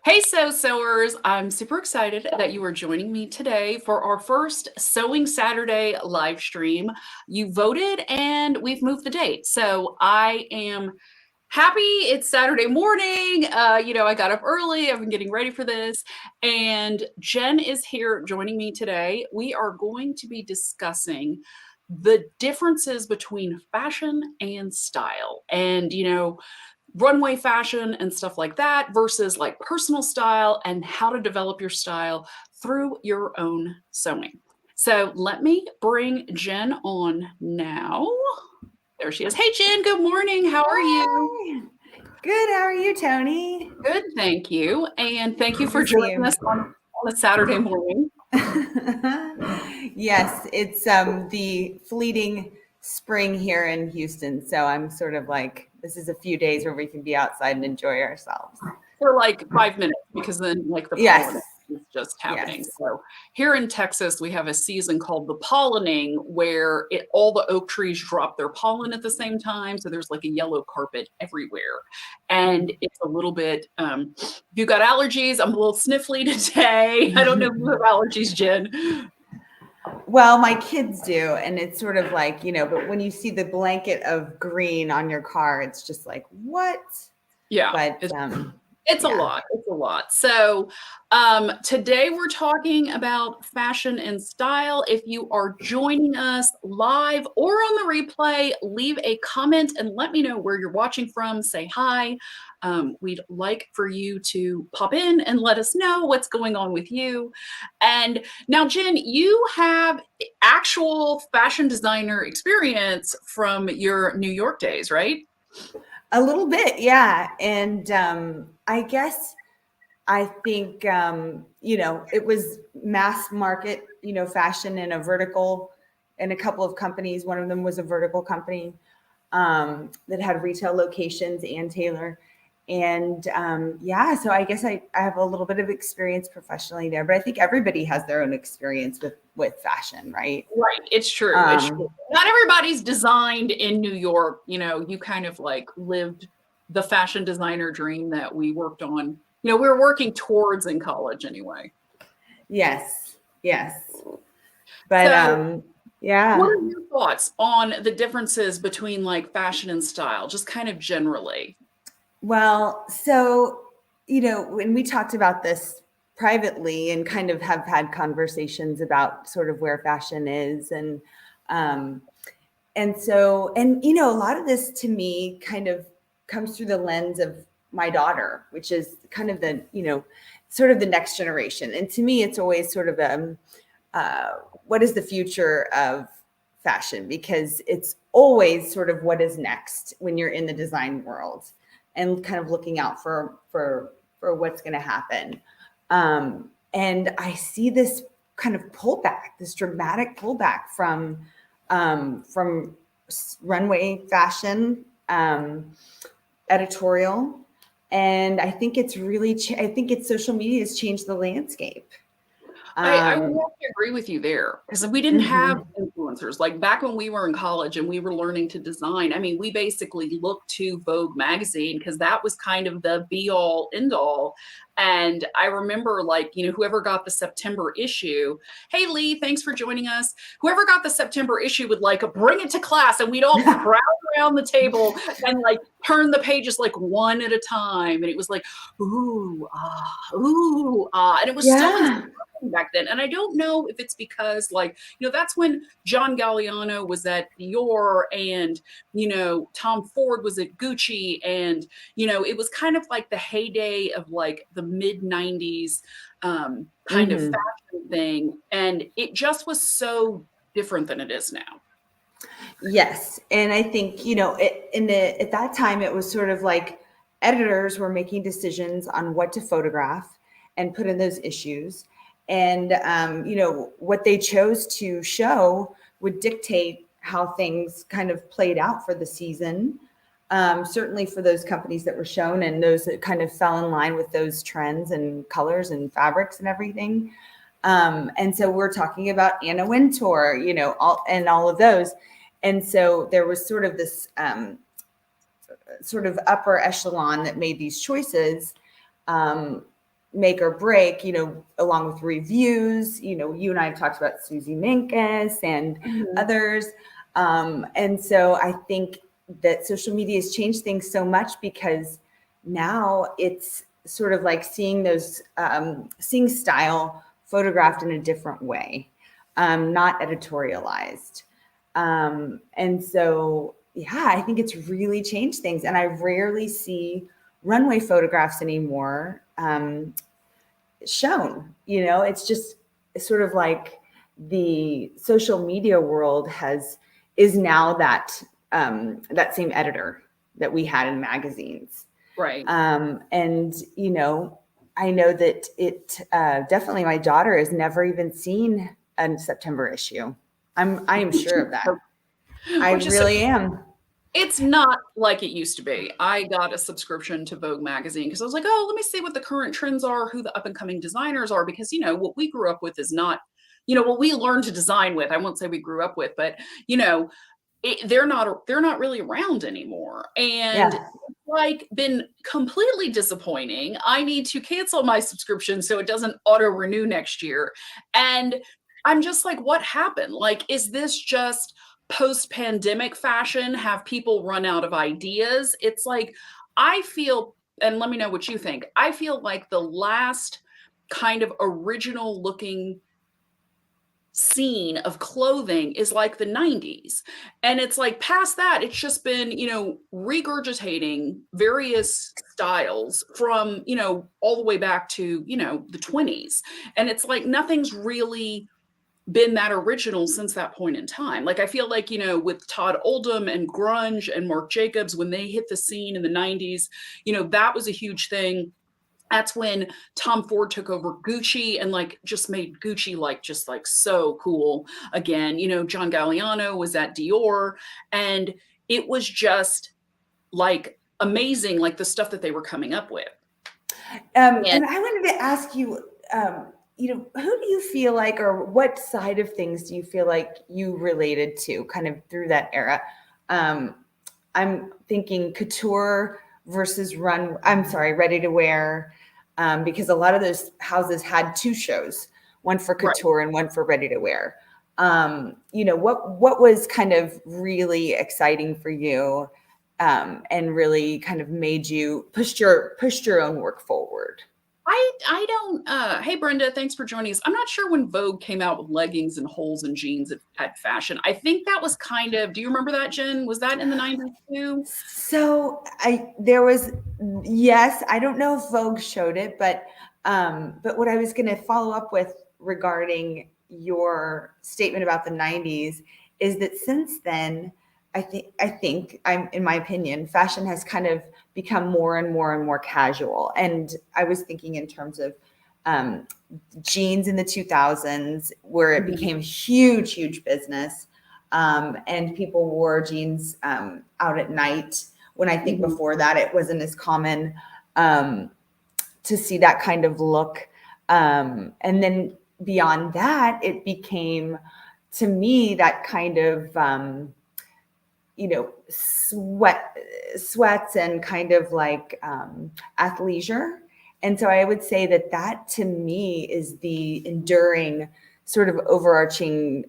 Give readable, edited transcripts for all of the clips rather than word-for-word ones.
Hey, sewers! I'm super excited that you are joining me today for our first Sewing Saturday live stream. You voted and we've moved the date. So I am happy it's Saturday morning. I got up early. I've been getting ready for this. And Jen is here joining me today. We are going to be discussing the differences between fashion and style. And, runway fashion and stuff like that versus like personal style and how to develop your style through your own sewing. So let me bring Jen on now. There she is. Hey, Jen, good morning. How are you? Hi. Good. How are you, Tony? Good, thank you. And thank you Good for to see joining you. us on a Saturday morning. Yes, it's the fleeting spring here in Houston, so I'm sort of like this is a few days where we can be outside and enjoy ourselves. For like 5 minutes because then like the pollen Yes, is just happening. yes. So here in Texas, we have a season called the pollinating where all the oak trees drop their pollen at the same time. So there's like a yellow carpet everywhere. And it's a little bit, if you got allergies, I'm a little sniffly today. I don't know if you have allergies, Jen. Well, my kids do, and it's sort of like, but when you see the blanket of green on your car, it's just like, what? Yeah. But It's a yeah. lot. It's a lot. So, today we're talking about fashion and style. If you are joining us live or on the replay, leave a comment and let me know where you're watching from. Say hi. We'd like for you to pop in and let us know what's going on with you. And now, Jen, you have actual fashion designer experience from your New York days, right? A little bit, yeah. And I guess I think it was mass market, fashion in a vertical in a couple of companies. One of them was a vertical company that had retail locations and tailor. And yeah, so I guess I have a little bit of experience professionally there, but I think everybody has their own experience with fashion, right? Right. It's true. It's true. Not everybody's designed in New York. You kind of like lived the fashion designer dream that we worked on. We were working towards in college anyway. Yes, yes. But So, what yeah. are your thoughts on the differences between like fashion and style, just kind of generally? Well, so, when we talked about this privately and kind of have had conversations about sort of where fashion is um and a lot of this to me kind of comes through the lens of my daughter, which is kind of the, sort of the next generation. And to me, it's always sort of what is the future of fashion? Because it's always sort of what is next when you're in the design world and kind of looking out for what's going to happen. And I see this kind of pullback, this dramatic pullback from runway fashion, editorial, and I think it's really I think it's social media has changed the landscape. I would have Um, to agree with you there because we didn't have mhm. influencers. Like back when we were in college and we were learning to design, I mean, we basically looked to Vogue magazine because that was kind of the be all end all. And I remember, like, whoever got the September issue, hey, Lee, thanks for joining us. Whoever got the September issue would like bring it to class and we'd all crowd around the table and like turn the pages like one at a time. And it was like, ooh, ah. And it was so Yeah. back then. And I don't know if it's because, like, that's when John Galliano was at Dior and, Tom Ford was at Gucci. And, it was kind of like the heyday of like the mid 90s kind of Hmm. fashion thing. And it just was so different than it is now. Yes, and I think at that time it was sort of like editors were making decisions on what to photograph and put in those issues, and what they chose to show would dictate how things kind of played out for the season. Certainly for those companies that were shown and those that kind of fell in line with those trends and colors and fabrics and everything. And so we're talking about Anna Wintour, all of those. And so there was sort of this sort of upper echelon that made these choices. make or break, along with reviews. You and I have talked about Susie Minkus and others. And so I think that social media has changed things so much, because now it's sort of like seeing seeing style photographed in a different way, not editorialized. And so, yeah, I think it's really changed things. And I rarely see runway photographs anymore shown. It's just sort of like the social media world is now that same editor that we had in magazines. Right. And I know that it definitely, my daughter has never even seen a September issue. I am sure of that. I really am. It's not like it used to be. I got a subscription to Vogue magazine because I was like, oh, let me see what the current trends are, who the up and coming designers are, because what we grew up with is not, what we learned to design with. I won't say we grew up with, but they're not really around anymore. And Yeah. like been completely disappointing. I need to cancel my subscription so it doesn't auto renew next year. And I'm just like, what happened? Like, is this just post-pandemic fashion? Have people run out of ideas? It's like, I feel, and let me know what you think, I feel like the last kind of original looking scene of clothing is like the 90s. And it's like past that, it's just been, regurgitating various styles from, all the way back to, the 20s. And it's like nothing's really been that original since that point in time. Like I feel like, with Todd Oldham and grunge and Marc Jacobs, when they hit the scene in the 90s, that was a huge thing. That's when Tom Ford took over Gucci and like just made Gucci just so cool again. John Galliano was at Dior, and it was just like amazing, like the stuff that they were coming up with. And I wanted to ask you, who do you feel like, or what side of things do you feel like you related to kind of through that era? I'm thinking couture versus ready to wear, because a lot of those houses had two shows, one for couture and one for ready to wear. What was kind of really exciting for you, and really kind of made you pushed your own work forward? I don't, hey Brenda, thanks for joining us. I'm not sure when Vogue came out with leggings and holes in jeans at fashion. I think that was kind of, do you remember that, Jen? Was that in the 90s too? So yes, I don't know if Vogue showed it, but what I was going to follow up with regarding your statement about the 90s is that since then, I think in my opinion, fashion has kind of become more and more and more casual. And I was thinking in terms of jeans in the 2000s, where it became huge, huge business. And people wore jeans out at night, when I think before that it wasn't as common to see that kind of look. And then beyond that, it became, to me, that kind of sweats and kind of like athleisure. And so I would say that to me is the enduring sort of overarching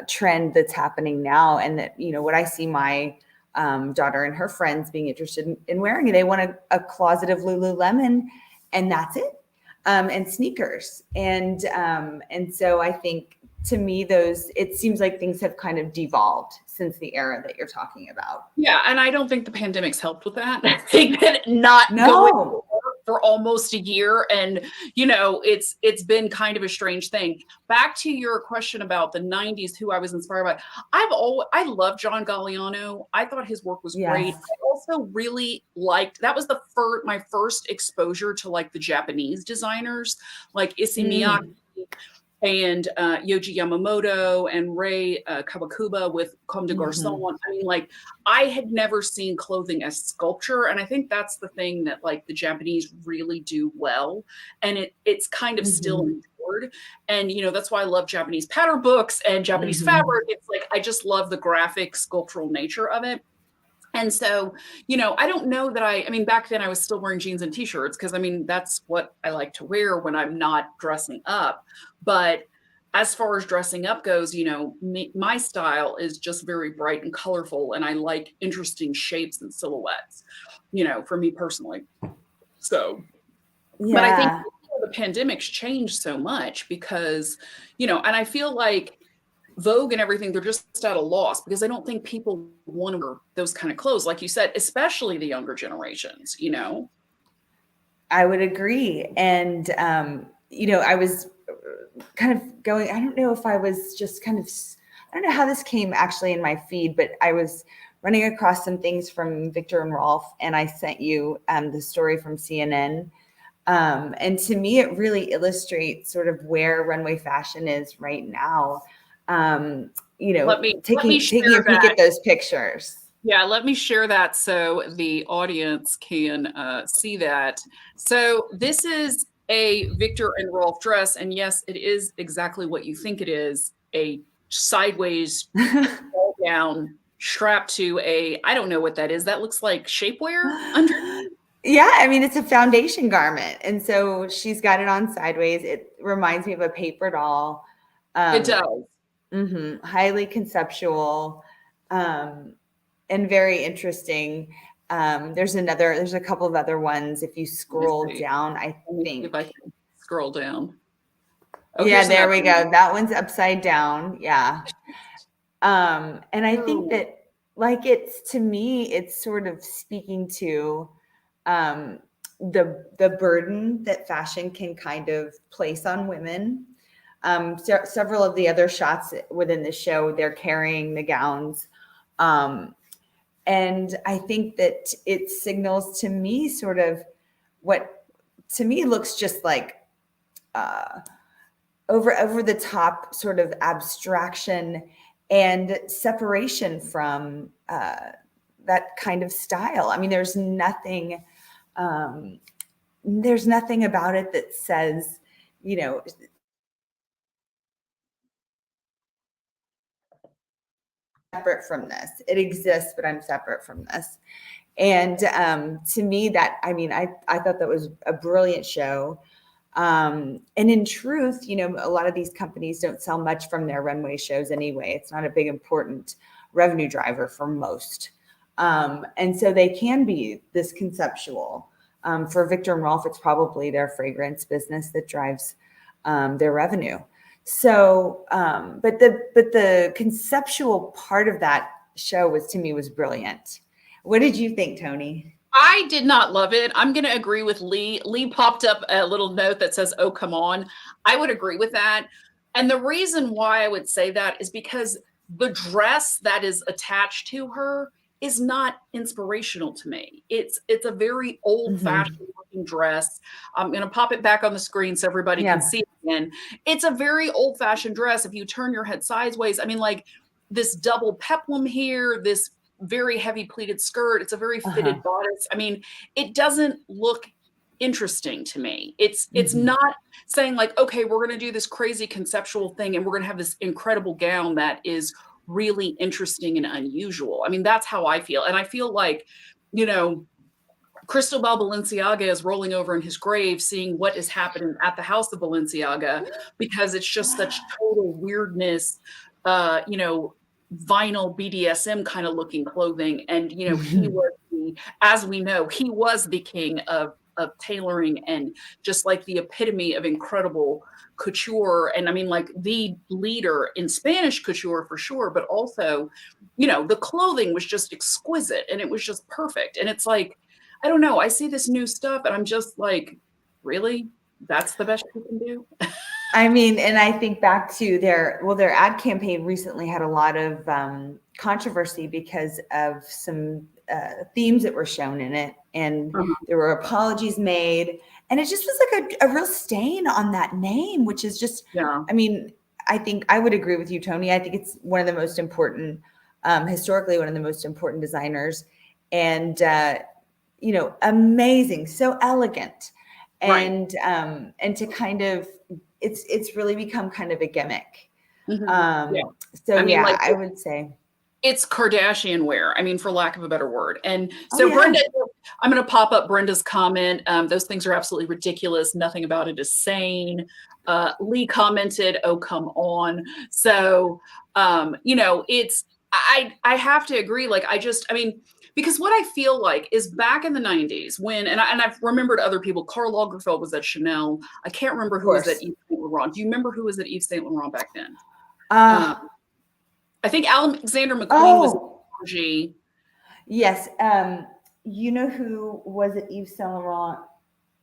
trend that's happening now. And that, what I see my daughter and her friends being interested in wearing, they want a closet of Lululemon, and that's it. And sneakers. And so I think, to me, it seems like things have kind of devolved since the era that you're talking about. Yeah, and I don't think the pandemic's helped with that. I think that going for almost a year, and it's been kind of a strange thing. Back to your question about the 90s, who I was inspired by. I love John Galliano. I thought his work was great. I also really liked, that was my first exposure to like the Japanese designers, like Issey Miyake and Yohji Yamamoto and Rei Kawakubo with Comme des Garçons. I mean, like, I had never seen clothing as sculpture, and I think that's the thing that like the Japanese really do well, and it's kind of still endured. And that's why I love Japanese pattern books and Japanese fabric. It's like I just love the graphic sculptural nature of it. And so, I don't know that I mean, back then I was still wearing jeans and t-shirts because I mean, that's what I like to wear when I'm not dressing up. But as far as dressing up goes, my style is just very bright and colorful, and I like interesting shapes and silhouettes, for me personally. So, but I think Yeah. the pandemic's changed so much because, and I feel like Vogue and everything, they're just at a loss because I don't think people want to wear those kind of clothes, like you said, especially the younger generations. I would agree. And, I was kind of going, I don't know if I was just kind of, I don't know how this came actually in my feed, but I was running across some things from Victor and Rolf, and I sent you the story from CNN. And to me, it really illustrates sort of where runway fashion is right now. Let me Taking share a peek that. at those pictures. Yeah, let me share that so the audience can see that. So this is a Victor and Rolf dress, and yes, it is exactly what you think it is, a sideways ball gown strapped to I don't know what that is. That looks like shapewear under. Yeah, I mean, it's a foundation garment. And so she's got it on sideways. It reminds me of a paper doll. It Um, does. Highly conceptual, and very interesting. There's a couple of other ones. If you Let me scroll see. down, I Let me see if I think. can scroll down. Oh, Yeah, here's there another we one. go. That one's upside down. Yeah. And I think Oh, that, to me, it's sort of speaking to um, the burden that fashion can kind of place on women. Several of the other shots within the show, they're carrying the gowns. And I think that it signals to me sort of what to me looks just like uh, over the top sort of abstraction and separation from that kind of style. I mean, there's nothing about it that says, you know, separate from this. It exists, but I'm separate from this. And to me, I thought that was a brilliant show. And in truth, a lot of these companies don't sell much from their runway shows anyway. It's not a big, important revenue driver for most. And so they can be this conceptual. For Victor and Rolf, it's probably their fragrance business that drives their revenue. So, but the conceptual part of that show to me was brilliant. What did you think, Tony? I did not love it. I'm going to agree with Lee. Lee popped up a little note that says, "Oh, come on." I would agree with that. And the reason why I would say that is because the dress that is attached to her is not inspirational to me. It's a very old-fashioned Mm-hmm. looking dress. I'm going to pop it back on the screen so everybody can Yeah. see it again. It's a very old-fashioned dress. If you turn your head sideways, I mean, like this double peplum here, this very heavy pleated skirt. It's a very Uh-huh. fitted bodice. I mean, it doesn't look interesting to me. It's Mm-hmm. not saying like, okay, we're going to do this crazy conceptual thing and we're going to have this incredible gown that is really interesting and unusual. I mean, that's how I feel. And I feel like, you know, Cristobal Balenciaga is rolling over in his grave, seeing what is happening at the house of Balenciaga, because it's just such total weirdness, vinyl BDSM kind of looking clothing. And, he was as we know, he was the king of tailoring and just like the epitome of incredible couture. And I mean, like the leader in Spanish couture for sure, but also, the clothing was just exquisite and it was just perfect. And it's like, I don't know. I see this new stuff and I'm just like, really? That's the best you can do? I mean, and I think back to their ad campaign recently had a lot of controversy because of some themes that were shown in it. And Uh-huh. there were apologies made. And it just was like a real stain on that name, which is just, Yeah. I mean, I think I would agree with you, Tony. I think it's one of the most important, historically, one of the most important designers. And, amazing, so elegant. Right. And to kind of it's really become kind of a gimmick. Mhm. Yeah. So I mean, yeah, like I would say. it's Kardashian wear. I mean, for lack of a better word. And Oh so yeah. Brenda, I'm going to pop up Brenda's comment. Those things are absolutely ridiculous. Nothing about it is sane. Lee commented, "Oh, come on." So, it's I have to agree. Like, I mean, because what I feel like is back in the 90s when, and I've remembered other people. Karl Lagerfeld was at Chanel. I can't remember Of who was at course. Yves Saint Laurent. Do you remember who was at Yves Saint Laurent back then? Uh, Um, I think Alexander McQueen was oh, G. yes. You know who was at Yves Saint Laurent?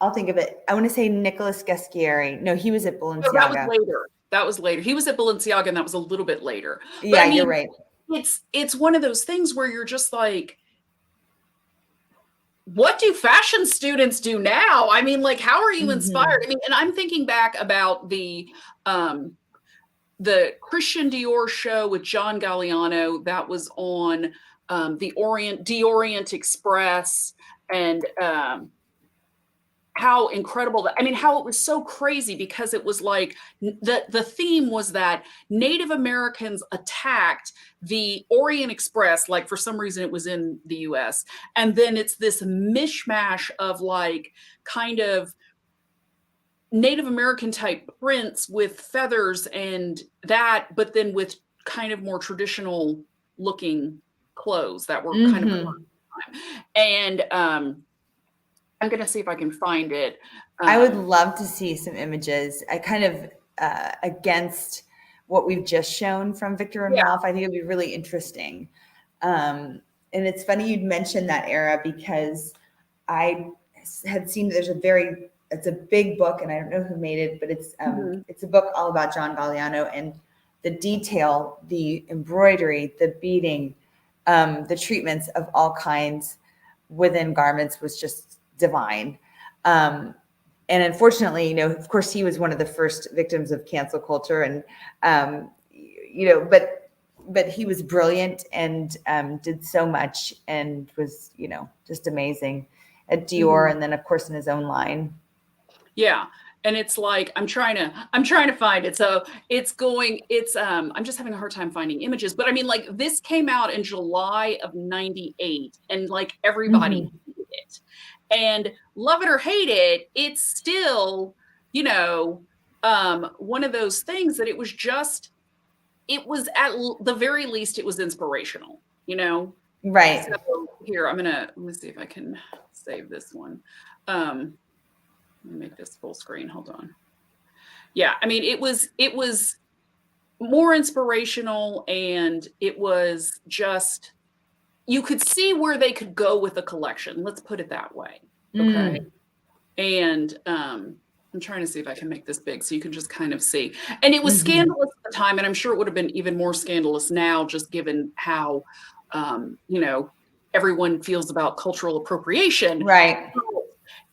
I'll think of it. I want to say Nicholas Gasquieri. No, he was at Oh, that was Balenciaga. later. That was later. He was at Balenciaga, and that was a little bit later. But Yeah, I you're mean, right. it's one of those things where you're just like, what do fashion students do now? I mean, like, how are you Mm-hmm. inspired? I mean, and I'm thinking back about the Christian Dior show with John Galliano that was on the Orient Express, and how incredible that, I mean, how it was so crazy because it was like the theme was that Native Americans attacked the Orient Express, like for some reason it was in the US, and then it's this mishmash of like kind of Native American type prints with feathers and that, but then with kind of more traditional looking clothes that were kind of Mm-hmm. current. And I'm gonna see if I can find it. I would Um, love to see some images. I kind of against what we've just shown from Victor and yeah. Ralph. I think it'd be really interesting. And it's funny you'd mention that era because I had seen it's a big book, and I don't know who made it, but Mhm. it's a book all about John Galliano, and the detail, the embroidery, the beading, the treatments of all kinds within garments was just divine. Um, and unfortunately, of course, he was one of the first victims of cancel culture, and but he was brilliant and did so much and was just amazing at Dior, Mhm. and then of course in his own line. Yeah. And it's like I'm trying to find it. So I'm just having a hard time finding images. But I mean, like, this came out in July of 98, and like everybody Mm-hmm. hated it. And love it or hate it, it's still, you know, one of those things that it was at the very least it was inspirational, you know? So Right. here, let me see if I can save this one. Let me make this full screen. Hold on. Yeah, I mean, it was more inspirational, and it was just, you could see where they could go with the collection. Let's put it that way. Okay. Mm. And I'm trying to see if I can make this big so you can just kind of see. And it was Mm-hmm. scandalous at the time, and I'm sure it would have been even more scandalous now, just given how everyone feels about cultural appropriation. Right.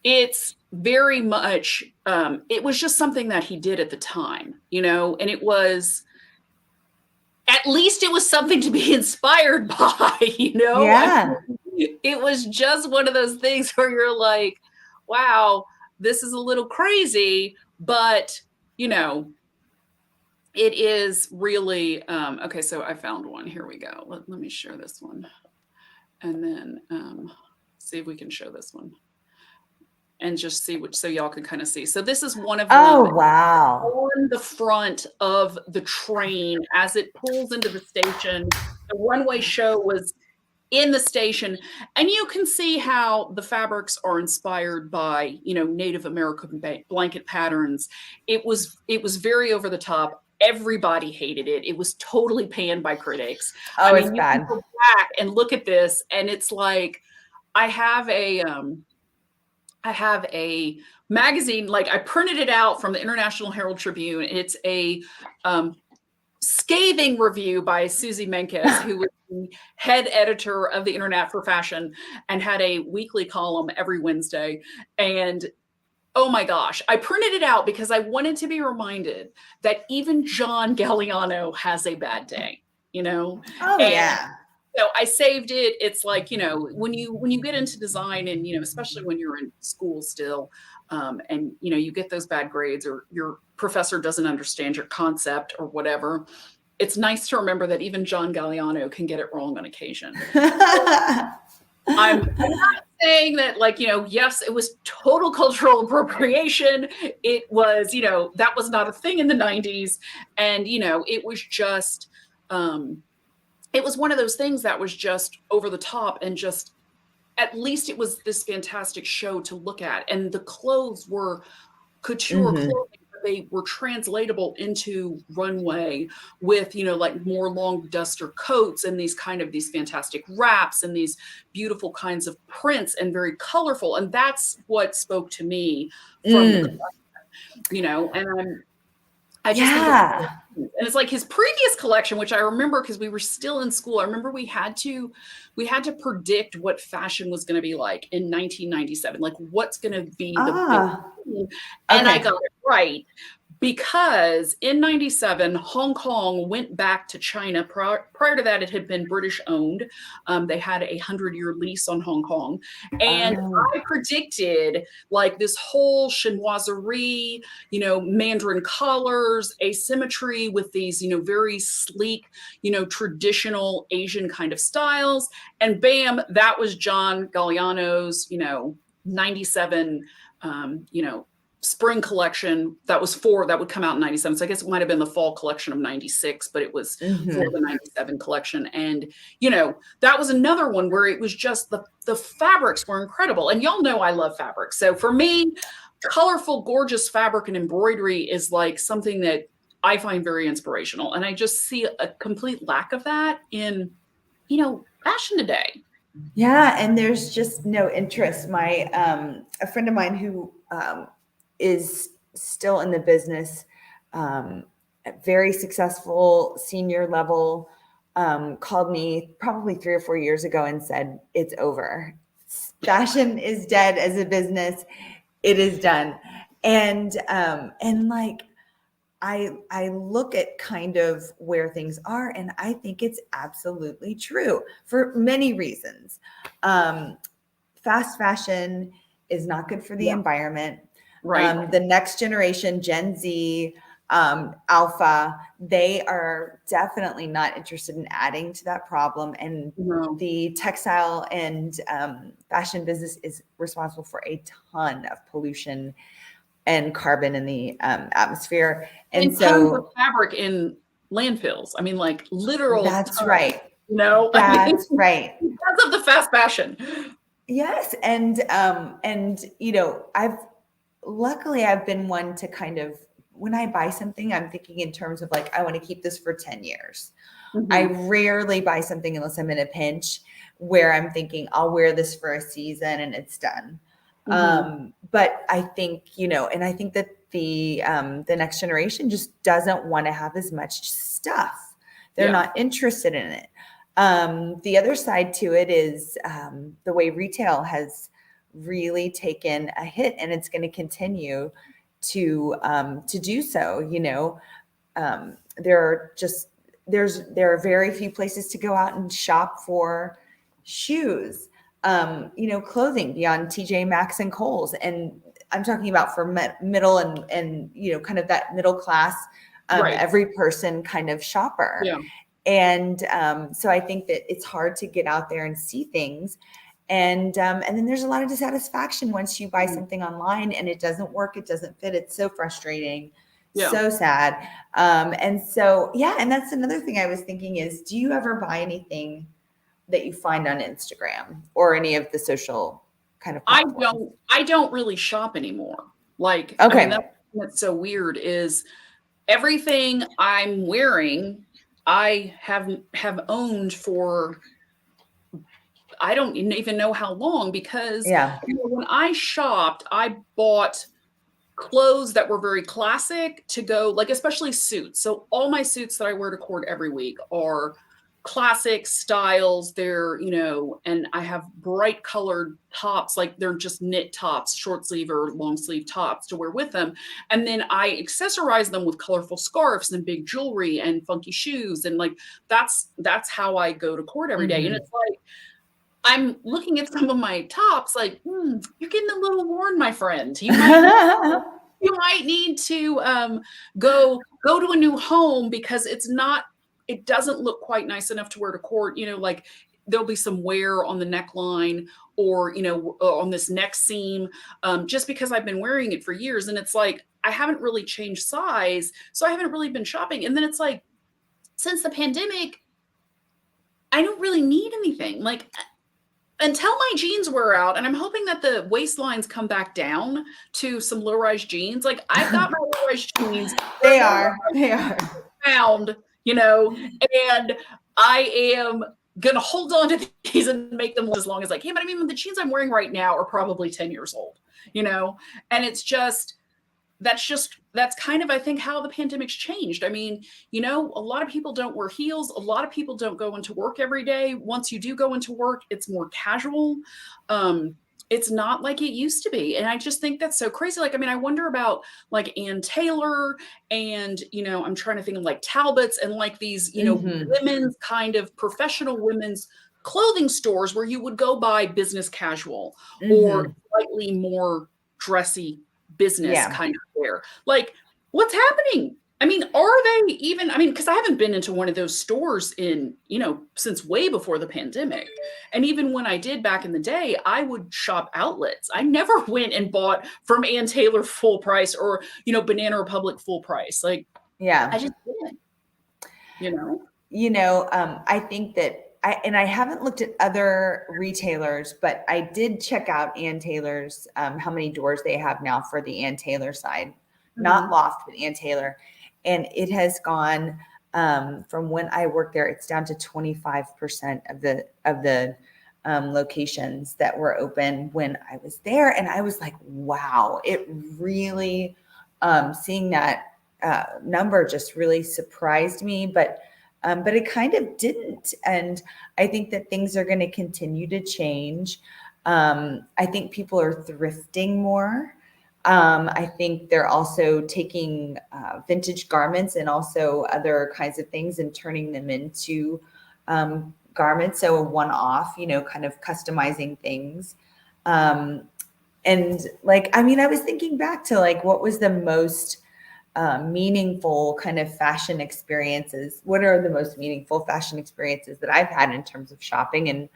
It's very much it was just something that he did at the time, and it was, at least it was something to be inspired by. I Yeah. mean, it was just one of those things where you're like, wow, this is a little crazy, but you know it is really okay. So I found one. Here we go. Let me share this one, and then see if we can show this one and just see which, so y'all can kind of see. So this is one of them Oh wow. on the front of the train as it pulls into the station. The runway show was in the station, and you can see how the fabrics are inspired by, Native American blanket patterns. It was very over the top. Everybody hated it. It was totally panned by critics. I Oh, it's mean, you can bad. go back and look at this, and it's like, I have a magazine, like I printed it out from the International Herald Tribune. It's a scathing review by Susie Menkes, who was the head editor of the Internet for Fashion and had a weekly column every Wednesday. And oh my gosh, I printed it out because I wanted to be reminded that even John Galliano has a bad day, Oh and yeah. so I saved it. It's like, when you get into design, and especially when you're in school still, and you get those bad grades, or your professor doesn't understand your concept or whatever, it's nice to remember that even John Galliano can get it wrong on occasion. I'm not saying that, like, yes, it was total cultural appropriation. It was, that was not a thing in the 90s. And, it was just, it was one of those things that was just over the top, and just, at least it was this fantastic show to look at. And the clothes were couture clothing. They were translatable into runway with, like more long duster coats and these fantastic wraps and these beautiful kinds of prints and very colorful. And that's what spoke to me from the collection, and I just think and it's like his previous collection, which I remember because we were still in school. I remember we had to predict what fashion was going to be like in 1997, like what's going to be the big, and I got it right. Because in 97, Hong Kong went back to China. Prior to that, it had been British owned. They had a 100-year lease on Hong Kong. And I predicted like this whole chinoiserie, Mandarin collars, asymmetry with these, very sleek, traditional Asian kind of styles. And bam, that was John Galliano's, 97, spring collection that would come out in 97. So I guess it might have been the fall collection of 96, but it was for the 97 collection. And, that was another one where it was just the fabrics were incredible. And y'all know I love fabrics. So for me, colorful, gorgeous fabric and embroidery is like something that I find very inspirational. And I just see a complete lack of that in, fashion today. Yeah. And there's just no interest. My, a friend of mine who, is still in the business, very successful senior level, called me probably 3 or 4 years ago and said, it's over. Fashion is dead as a business. It is done. And like, I look at kind of where things are, and I think it's absolutely true for many reasons. Fast fashion is not good for the environment. Right. The next generation, Gen Z, Alpha, they are definitely not interested in adding to that problem. And the textile and fashion business is responsible for a ton of pollution and carbon in the atmosphere. And so tons of fabric in landfills. I mean, like literal. That's right. That's right. Because of the fast fashion. Yes. And luckily I've been one to kind of, when I buy something, I'm thinking in terms of like, I want to keep this for 10 years. I rarely buy something unless I'm in a pinch where I'm thinking I'll wear this for a season and it's done. But I think, and I think that the next generation just doesn't want to have as much stuff. They're not interested in it. The other side to it is the way retail has really taken a hit, and it's going to continue to do so. There are very few places to go out and shop for shoes, clothing beyond TJ Maxx and Kohl's. And I'm talking about for middle and kind of that middle class, every person kind of shopper. Yeah. And so I think that it's hard to get out there and see things. And then there's a lot of dissatisfaction once you buy something online and it doesn't work, it doesn't fit. It's so frustrating, so sad. And so, and that's another thing I was thinking is, do you ever buy anything that you find on Instagram or any of the social kind of platforms? I don't really shop anymore. Like, okay. I mean, that's so weird is everything I'm wearing, I have owned for, I don't even know how long, because when I shopped, I bought clothes that were very classic to go, like especially suits. So all my suits that I wear to court every week are classic styles. They're, and I have bright colored tops, like they're just knit tops, short sleeve or long sleeve tops to wear with them. And then I accessorize them with colorful scarves and big jewelry and funky shoes. And like, that's how I go to court every day. And it's like, I'm looking at some of my tops like, you're getting a little worn, my friend. You might need to go to a new home, because it's not it doesn't look quite nice enough to wear to court, like there'll be some wear on the neckline or, on this neck seam, just because I've been wearing it for years. And it's like, I haven't really changed size. So I haven't really been shopping. And then it's like, since the pandemic, I don't really need anything. Like, until my jeans wear out, and I'm hoping that the waistlines come back down to some low-rise jeans. Like, I've got my low-rise jeans. They are found, and I am gonna hold on to these and make them as long as I can. But I mean, the jeans I'm wearing right now are probably 10 years old, and it's just, that's kind of, I think, how the pandemic's changed. I mean, a lot of people don't wear heels. A lot of people don't go into work every day. Once you do go into work, it's more casual. It's not like it used to be. And I just think that's so crazy. Like, I mean, I wonder about like Ann Taylor and, I'm trying to think of like Talbot's and like these, women's kind of professional women's clothing stores where you would go buy business casual or slightly more dressy business kind of wear. Like, what's happening? I mean, are they even, because I haven't been into one of those stores in, since way before the pandemic. And even when I did back in the day, I would shop outlets. I never went and bought from Ann Taylor full price or, Banana Republic full price. Like, I just didn't, I think that I haven't looked at other retailers, but I did check out Ann Taylor's, how many doors they have now for the Ann Taylor side, not Loft, but Ann Taylor. And it has gone, from when I worked there, it's down to 25% of the locations that were open when I was there. And I was like, wow, it really, seeing that number just really surprised me, but it kind of didn't. And I think that things are going to continue to change. I think people are thrifting more. I think they're also taking vintage garments and also other kinds of things and turning them into garments. So a one-off, kind of customizing things. And like, I mean, I was thinking back to like, what was the most meaningful kind of fashion experiences? What are the most meaningful fashion experiences that I've had in terms of shopping and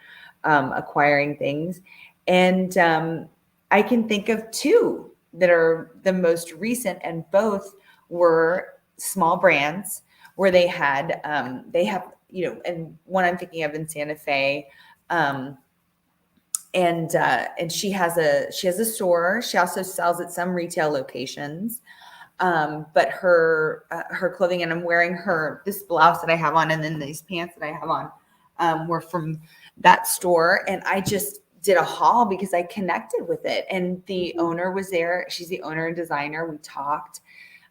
acquiring things? And I can think of two that are the most recent, and both were small brands where they have, and one I'm thinking of in Santa Fe, and she has a store. She also sells at some retail locations. But her clothing, and I'm wearing this blouse that I have on, and then these pants that I have on, were from that store. And I just did a haul because I connected with it. And the owner was there. She's the owner and designer. We talked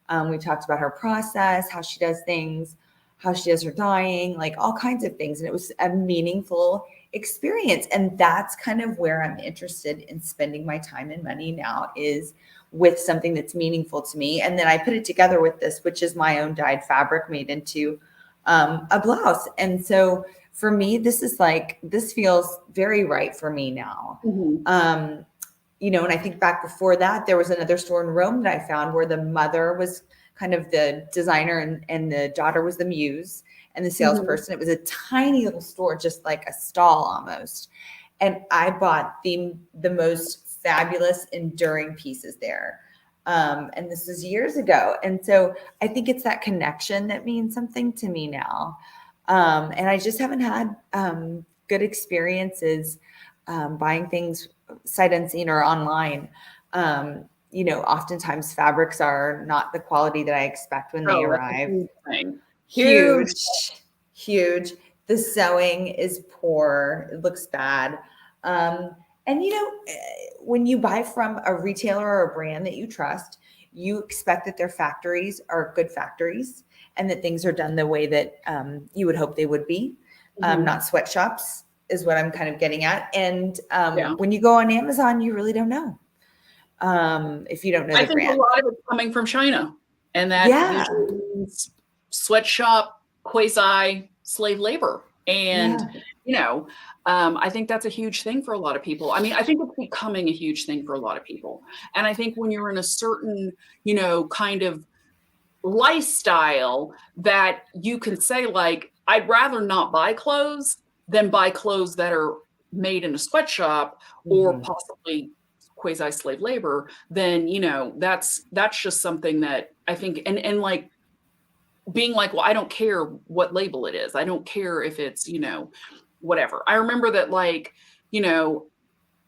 about her process, how she does things, how she does her dyeing, like all kinds of things. And it was a meaningful experience. And that's kind of where I'm interested in spending my time and money now, is with something that's meaningful to me. And then I put it together with this, which is my own dyed fabric made into a blouse. And so for me, this feels very right for me now. And I think back before that, there was another store in Rome that I found where the mother was kind of the designer and the daughter was the muse and the salesperson. It was a tiny little store, just like a stall almost. And I bought the most fabulous, enduring pieces there. And this was years ago. And so I think it's that connection that means something to me now. And I just haven't had good experiences buying things sight unseen or online. Oftentimes fabrics are not the quality that I expect when they arrive. Huge. The sewing is poor. It looks bad. And when you buy from a retailer or a brand that you trust, you expect that their factories are good factories and that things are done the way that you would hope they would be, not sweatshops is what I'm kind of getting at. And when you go on Amazon, you really don't know if you don't know the brand. I think a lot of it's coming from China, and that usually means sweatshop, quasi slave labor. And, I think that's a huge thing for a lot of people. I mean, I think it's becoming a huge thing for a lot of people. And I think when you're in a certain, kind of lifestyle that you can say, like, I'd rather not buy clothes than buy clothes that are made in a sweatshop or Mhm. possibly quasi slave labor. Then, that's just something that I think, and like being like, well, I don't care what label it is. I don't care if it's, whatever. I remember that, like, you know,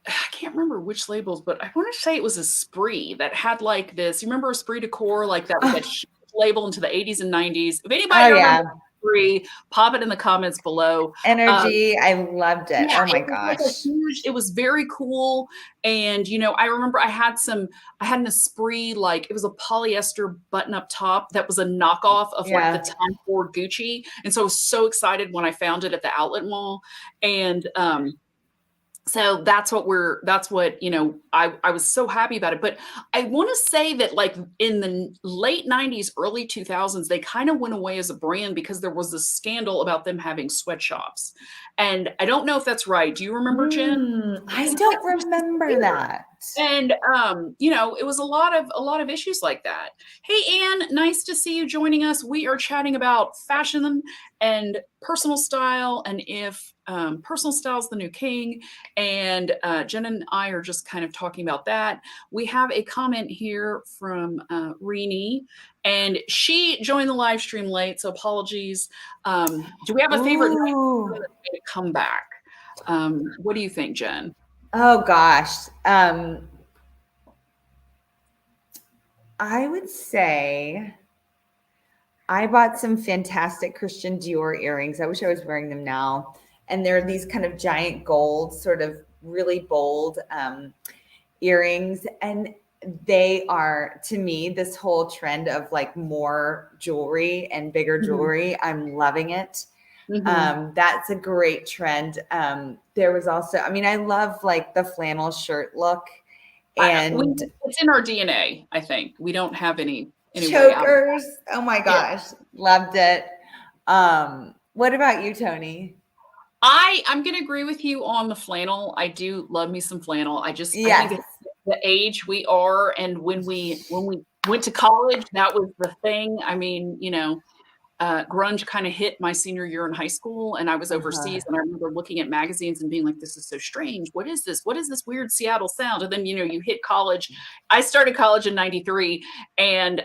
I can't remember which labels, but I want to say it was a Spree that had like this. You remember Esprit Decor, like that was that Oh, huge label into the 80s and 90s. If oh anybody remembers yeah. Spree, pop it in the comments below. Um, Energy. I loved it. yeah, Oh my it was like a gosh. huge, it was very cool. And, I remember I had an Esprit, like it was a polyester button up top that was a knockoff of like the Yeah. Tom Ford Gucci. And so I was so excited when I found it at the outlet mall. And, so that's what, I was so happy about it. But I want to say that like in the late 90s, early 2000s, they kind of went away as a brand because there was this scandal about them having sweatshops. And I don't know if that's right. Do you remember, Jen? I don't remember that. And it was a lot of issues like that. Hey Anne, nice to see you joining us. We are chatting about fashion and personal style, and if personal style is the new king. And Jen and I are just kind of talking about that. We have a comment here from Rini, and she joined the live stream late, so apologies. Do we have a favorite night Ooh. to come back? What do you think, Jen? Oh gosh. I would say I bought some fantastic Christian Dior earrings. I wish I was wearing them now. And they're these kind of giant gold, sort of really bold earrings. And they are, to me, this whole trend of like more jewelry and bigger Mhm. jewelry. I'm loving it. Mhm. That's a great trend. There was also, I mean, I love like the flannel shirt look and It's in our DNA, I think. We don't have any way out of chokers. Oh my that. Yeah. gosh, loved it. What about you, Tony? I'm gonna agree with you on the flannel. I do love me some flannel. I think Yes. it's the age we are, and when we went to college, that was the thing. I mean, grunge kind of hit my senior year in high school, and I was Uh-huh. overseas, and I remember looking at magazines and being like, this is so strange. What is this? What is this weird Seattle sound? And then, you hit college. I started college in 93, and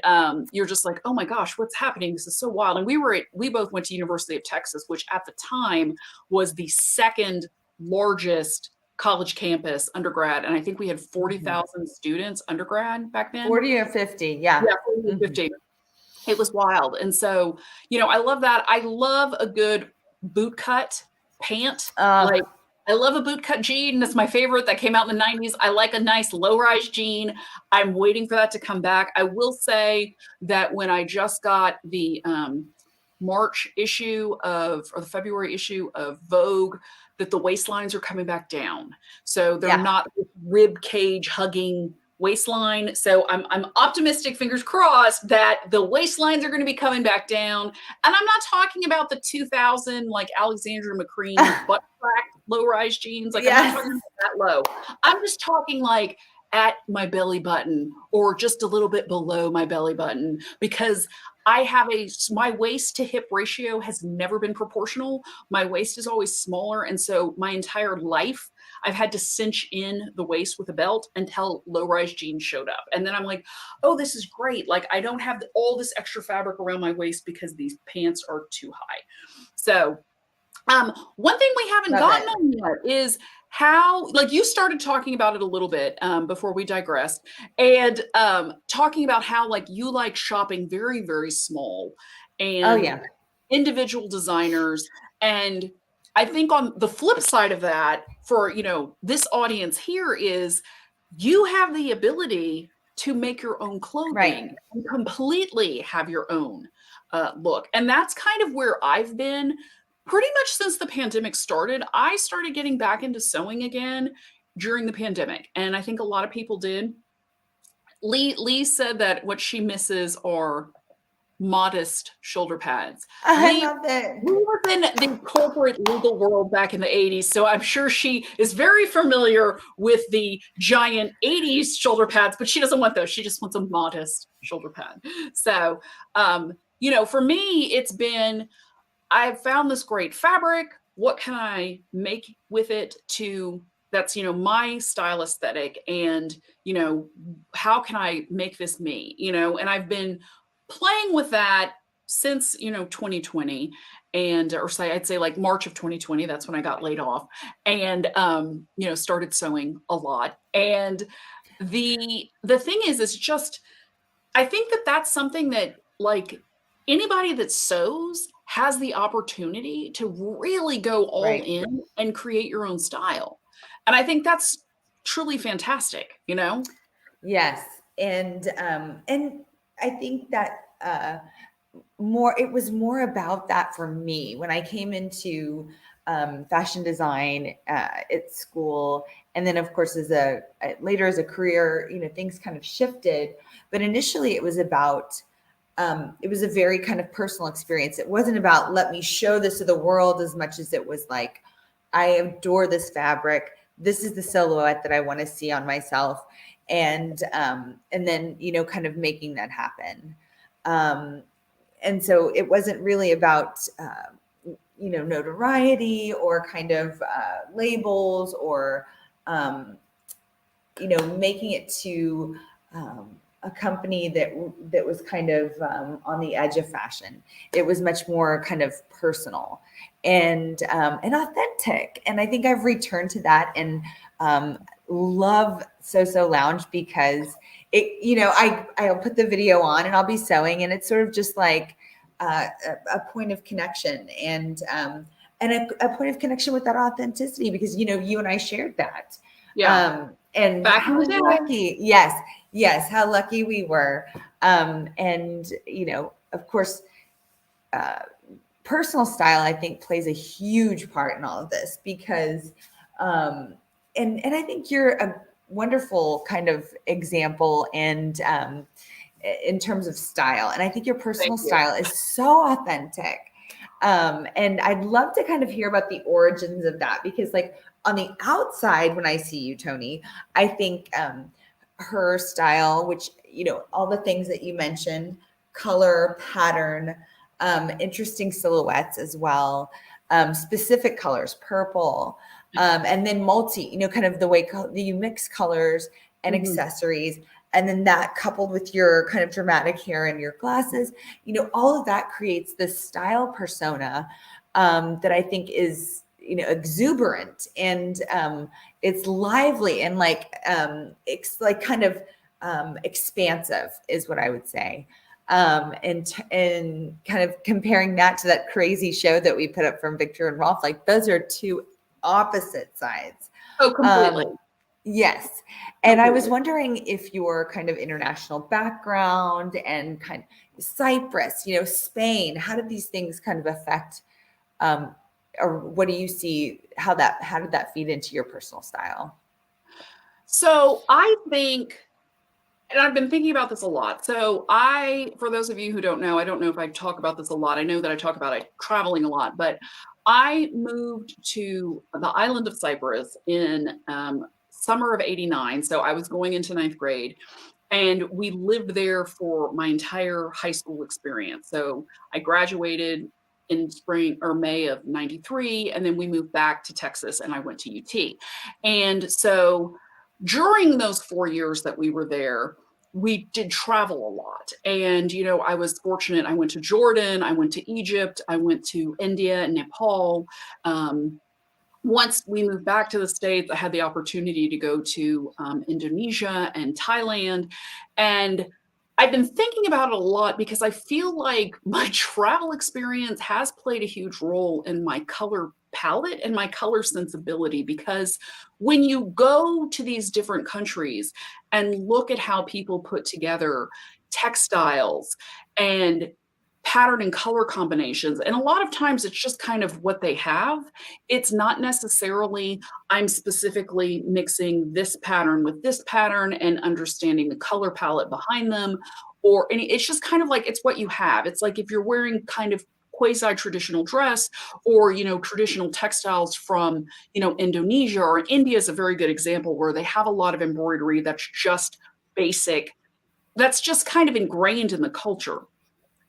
you're just like, oh my gosh, what's happening? This is so wild. And we both went to University of Texas, which at the time was the second largest college campus undergrad. And I think we had Mhm. 40,000 students undergrad back then. 40 or 50. Yeah. Yeah, 40 or Mhm. 50. It was wild. And so, I love that. I love a good boot cut pant. Like, Uh, I love a boot cut jean. That's my favorite. That came out in the 90s. I like a nice low rise jean. I'm waiting for that to come back. I will say that when I just got the March issue or the February issue of Vogue, that the waistlines are coming back down. So they're yeah. not rib cage hugging waistline. So I'm optimistic, fingers crossed, that the waistlines are going to be coming back down. And I'm not talking about the 2000 like Alexandra McQueen butt crack low rise jeans. Like I'm not Yes. talking about that low. I'm just talking like at my belly button or just a little bit below my belly button, because I have my waist to hip ratio has never been proportional. My waist is always smaller. And so my entire life, I've had to cinch in the waist with a belt until low rise jeans showed up. And then I'm like, oh, this is great. Like I don't have all this extra fabric around my waist because these pants are too high. So one thing we haven't Love gotten it. on yet is how, like you started talking about it a little bit before we digressed, and talking about how like you like shopping very, very small Oh, and yeah. individual designers. And I think on the flip side of that, for this audience here, is you have the ability to make your own clothing Right. and completely have your own look. And that's kind of where I've been pretty much since the pandemic started. I started getting back into sewing again during the pandemic, and I think a lot of people did. Lee said that what she misses are modest shoulder pads. I We love it. we were in the corporate legal world back in the 80s, so I'm sure she is very familiar with the giant 80s shoulder pads, but she doesn't want those. She just wants a modest shoulder pad. So, for me, it's been I've found this great fabric. What can I make with it that's, my style aesthetic and, how can I make this me, and I've been playing with that since, 2020 and, or say, I'd say like March of 2020, that's when I got laid off and, started sewing a lot. And the thing is just, I think that that's something that like anybody that sews has the opportunity to really go all Right. in and create your own style. And I think that's truly fantastic, Yes. And I think that it was more about that for me when I came into fashion design at school, and then of course later as a career, things kind of shifted. But initially, it was about it was a very kind of personal experience. It wasn't about let me show this to the world as much as it was like I adore this fabric. This is the silhouette that I want to see on myself, and then kind of making that happen. Um, and so it wasn't really about notoriety or kind of labels or making it to a company that was kind of on the edge of fashion. It was much more kind of personal and authentic. And I think I've returned to that and love So Lounge because I'll put the video on and I'll be sewing and it's sort of just like a point of connection and a point of connection with that authenticity because you and I shared that. Yeah. And Back in how the day. lucky, yes, how lucky we were. And of course, personal style, I think, plays a huge part in all of this because, and I think you're a wonderful kind of example and in terms of style. And I think your personal Thank you. style is so authentic. And I'd love to kind of hear about the origins of that because like on the outside, when I see you, Tony, I think her style, which, all the things that you mentioned, color, pattern, interesting silhouettes as well, specific colors, purple, and then kind of the way you mix colors and accessories. And then that coupled with your kind of dramatic hair and your glasses, all of that creates this style persona that I think is, exuberant and it's lively and it's like kind of expansive is what I would say. And kind of comparing that to that crazy show that we put up from Victor and Rolf, like those are two opposite sides. Oh, completely. Yes. And I was wondering if your kind of international background and kind of Cyprus, Spain, how did these things kind of affect, or what do you see, how did that feed into your personal style? So I think, and I've been thinking about this a lot. So for those of you who don't know, I don't know if I talk about this a lot. I know that I talk about it traveling a lot, but I moved to the island of Cyprus in summer of '89. So I was going into ninth grade and we lived there for my entire high school experience. So I graduated in spring or May of '93, and then we moved back to Texas and I went to UT. And so during those 4 years that we were there, we did travel a lot. And, I was fortunate. I went to Jordan, I went to Egypt, I went to India and Nepal. Once we moved back to the States, I had the opportunity to go to Indonesia and Thailand. And I've been thinking about it a lot because I feel like my travel experience has played a huge role in my color palette and my color sensibility. Because when you go to these different countries and look at how people put together textiles and pattern and color combinations. And a lot of times it's just kind of what they have. It's not necessarily I'm specifically mixing this pattern with this pattern and understanding the color palette behind them, or any, it's just kind of like it's what you have. It's like if you're wearing kind of quasi-traditional dress, or traditional textiles from Indonesia or India is a very good example, where they have a lot of embroidery that's just basic, that's just kind of ingrained in the culture.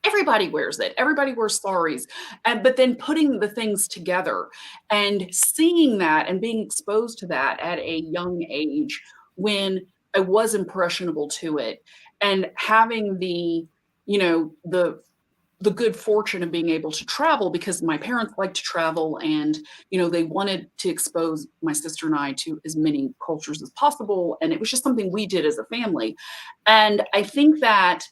Everybody wears it. Everybody wears saris. But then putting the things together and seeing that and being exposed to that at a young age, when I was impressionable to it, and having the good fortune of being able to travel, because my parents like to travel, and they wanted to expose my sister and I to as many cultures as possible, and it was just something we did as a family. And I think that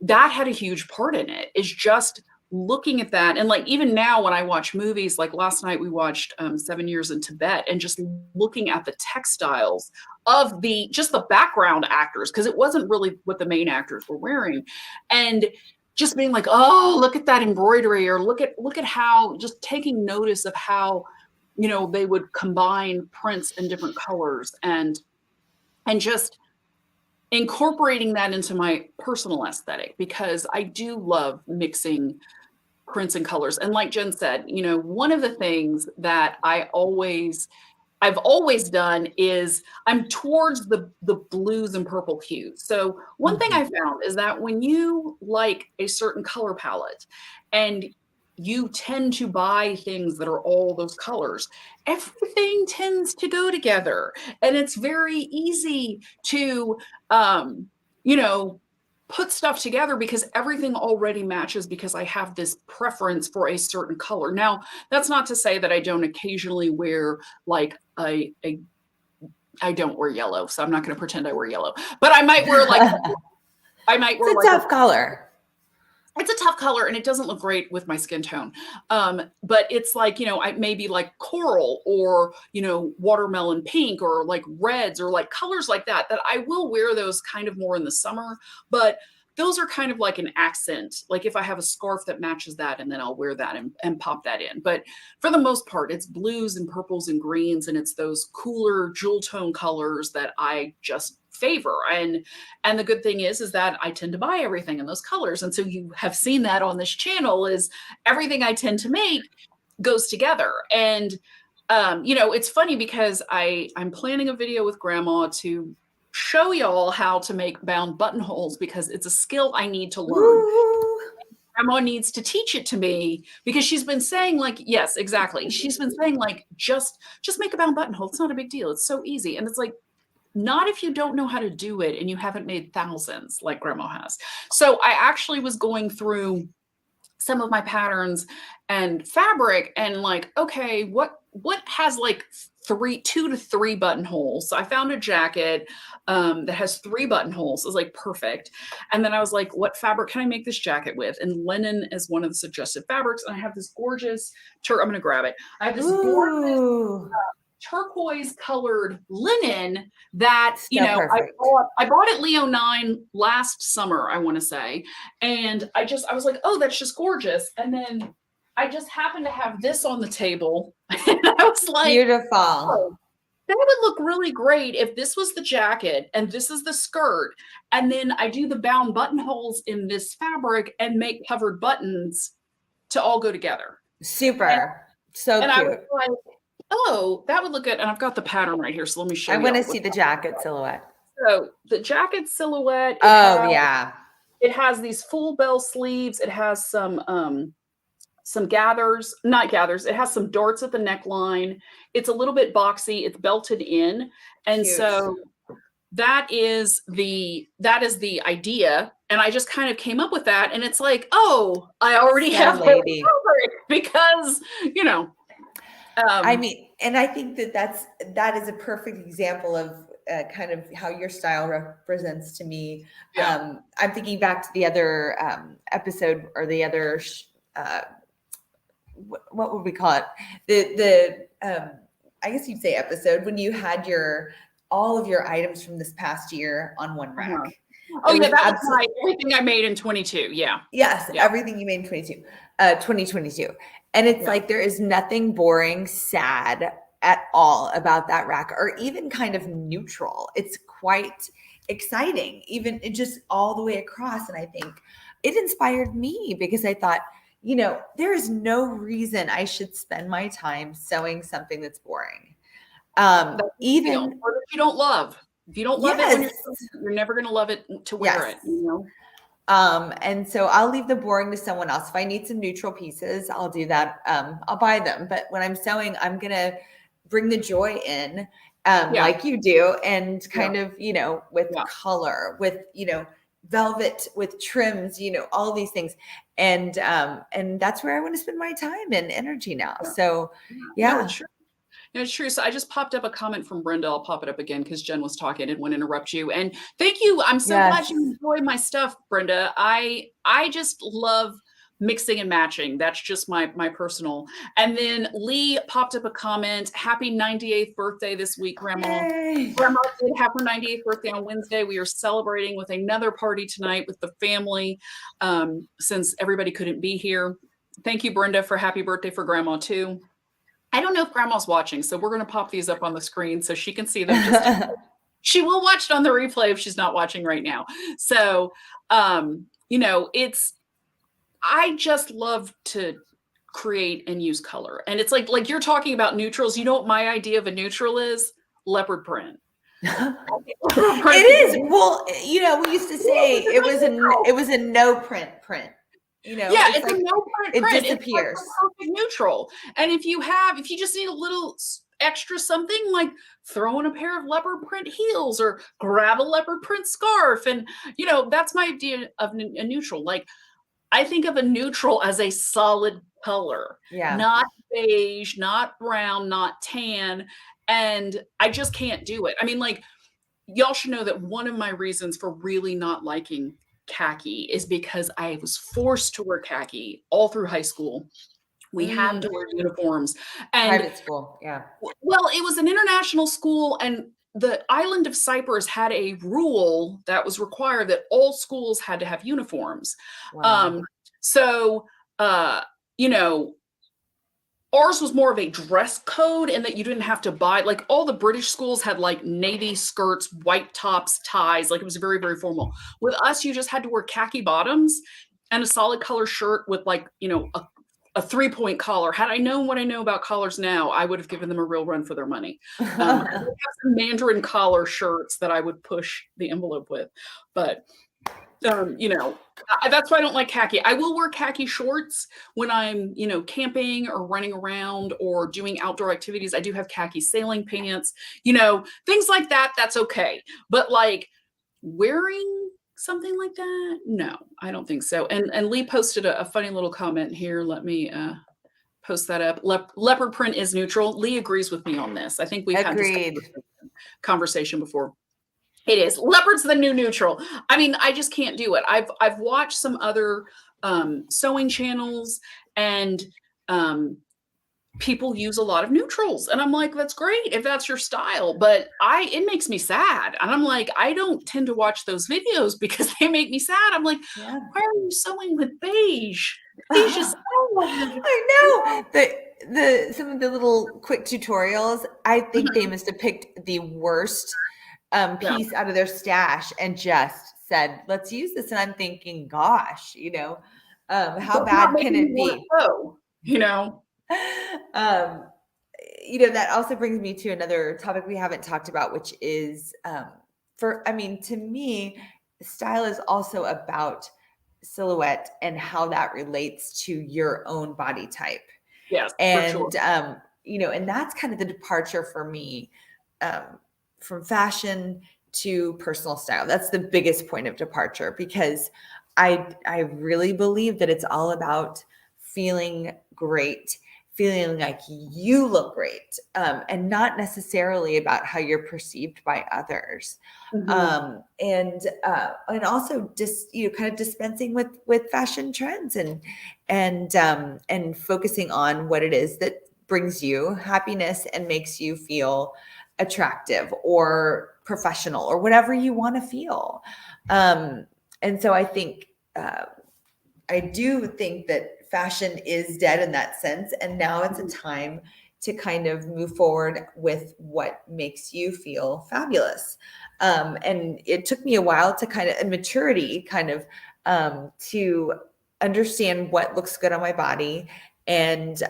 had a huge part in it, is just looking at that. And like even now when I watch movies, like last night we watched 7 Years in Tibet, and just looking at the textiles of the background actors, because it wasn't really what the main actors were wearing, and just being like, oh, look at that embroidery, or look at how, just taking notice of how they would combine prints in different colors, and just incorporating that into my personal aesthetic, because I do love mixing prints and colors. And like Jen said, one of the things that I've always done is I'm towards the blues and purple hues. So one thing I found is that when you like a certain color palette and you tend to buy things that are all those colors, everything tends to go together. And it's very easy to, put stuff together, because everything already matches, because I have this preference for a certain color. Now, that's not to say that I don't occasionally wear like I don't wear yellow, so I'm not going to pretend I wear yellow, but I might wear like it's a tough color. It's a tough color, and it doesn't look great with my skin tone. But it's like, I maybe like coral, or, watermelon pink, or like reds, or like colors like that I will wear those kind of more in the summer. But those are kind of like an accent. Like if I have a scarf that matches that, and then I'll wear that and pop that in. But for the most part, it's blues and purples and greens, and it's those cooler jewel tone colors that I just favor. And the good thing is that I tend to buy everything in those colors. And so you have seen that on this channel, is everything I tend to make goes together. And it's funny, because I'm planning a video with Grandma to show y'all how to make bound buttonholes, because it's a skill I need to learn. Ooh. Grandma needs to teach it to me, because she's been saying like, yes, exactly. She's been saying like, just make a bound buttonhole. It's not a big deal. It's so easy. And it's like, not if you don't know how to do it and you haven't made thousands like Grandma has. So I actually was going through some of my patterns and fabric, and like, okay, what has like 2 to 3 buttonholes? So I found a jacket that has 3 buttonholes. It was like perfect. And then I was like, what fabric can I make this jacket with? And linen is one of the suggested fabrics. And I have this gorgeous I'm going to grab it. I have this gorgeous turquoise colored linen that I bought at Leo 9 last summer, I want to say. And I was like, oh, that's just gorgeous. And then I just happened to have this on the table, and I was like, beautiful. Oh, that would look really great if this was the jacket and this is the skirt, and then I do the bound buttonholes in this fabric and make covered buttons to all go together. Super. So cute. I was like, oh, that would look good. And I've got the pattern right here. So let me show you. I want to see the jacket silhouette. So the jacket silhouette. It has these full bell sleeves. It has some gathers, not gathers. It has some darts at the neckline. It's a little bit boxy. It's belted in. And cute. So that is the idea. And I just kind of came up with that. And it's like, oh, I already have lady. Because, I mean, and I think that is a perfect example of kind of how your style represents to me. Yeah. I'm thinking back to the other episode, or the other, what would we call it? The I guess you'd say episode, when you had all of your items from this past year on one rack. Oh yeah, that was everything I made in 22. Yeah. Yes, Yeah. everything you made in 2022. And it's like there is nothing boring, sad at all about that rack, or even kind of neutral. It's quite exciting, even just all the way across. And I think it inspired me because I thought, there is no reason I should spend my time sewing something that's boring. Even or that you don't love. If you don't love it when you're never going to love it to wear it, And so I'll leave the boring to someone else. If I need some neutral pieces, I'll do that. I'll buy them. But when I'm sewing, I'm going to bring the joy in, like you do, and kind of, with color, with, velvet, with trims, all these things. And that's where I want to spend my time and energy now. So No, it's true. So I just popped up a comment from Brenda. I'll pop it up again because Jen was talking. I didn't want to interrupt you. And thank you. I'm so glad you enjoy my stuff, Brenda. I just love mixing and matching. That's just my personal. And then Lee popped up a comment. Happy 98th birthday this week, Grandma. Yay. Grandma did have her 98th birthday on Wednesday. We are celebrating with another party tonight with the family, since everybody couldn't be here. Thank you, Brenda, for happy birthday for Grandma too. I don't know if Grandma's watching, so we're going to pop these up on the screen so she can see them. She will watch it on the replay if she's not watching right now. So, I just love to create and use color. And it's like you're talking about neutrals. You know what my idea of a neutral is? Leopard print. It is. Well, we used to say it was a no print. It's like, a no print. It disappears. It's like perfect neutral. And if you just need a little extra something, like throw in a pair of leopard print heels or grab a leopard print scarf. And, that's my idea of a neutral. Like, I think of a neutral as a solid color, not beige, not brown, not tan. And I just can't do it. I mean, like, y'all should know that one of my reasons for really not liking khaki is because I was forced to wear khaki all through high school. We had to wear uniforms. And private school, well, it was an international school, and the island of Cyprus had a rule that was required that all schools had to have uniforms. Wow. Ours was more of a dress code, and that you didn't have to buy, like, all the British schools had like navy skirts, white tops, ties, like it was very, very formal. With us, you just had to wear khaki bottoms and a solid color shirt with like, a 3-point collar. Had I known what I know about collars now, I would have given them a real run for their money. I have some Mandarin collar shirts that I would push the envelope with, but that's why I don't like khaki. I will wear khaki shorts when I'm, camping or running around or doing outdoor activities. I do have khaki sailing pants, things like that. That's okay. But like wearing something like that, no, I don't think so. And Lee posted a funny little comment here. Let me post that up. Leopard print is neutral. Lee agrees with me on this. I think we've had this conversation before. It is. Leopard's the new neutral. I mean, I just can't do it. I've watched some other sewing channels, and people use a lot of neutrals, and I'm like, that's great if that's your style, but it makes me sad. And I'm like, I don't tend to watch those videos because they make me sad. I'm like, why are you sewing with beige? Beige is I know. Some of the little quick tutorials, I think they must have picked the worst piece out of their stash and just said, let's use this. And I'm thinking, gosh, how bad can it be? That also brings me to another topic we haven't talked about, which is to me, style is also about silhouette and how that relates to your own body type. Yes, and for sure. And that's kind of the departure for me from fashion to personal style. That's the biggest point of departure, because I really believe that it's all about feeling great, feeling like you look great, and not necessarily about how you're perceived by others. And also just, kind of dispensing with fashion trends and focusing on what it is that brings you happiness and makes you feel attractive or professional or whatever you want to feel. And so I think, I do think that fashion is dead in that sense. And now it's a time to kind of move forward with what makes you feel fabulous. And it took me a while to kind of, a maturity kind of, to understand what looks good on my body and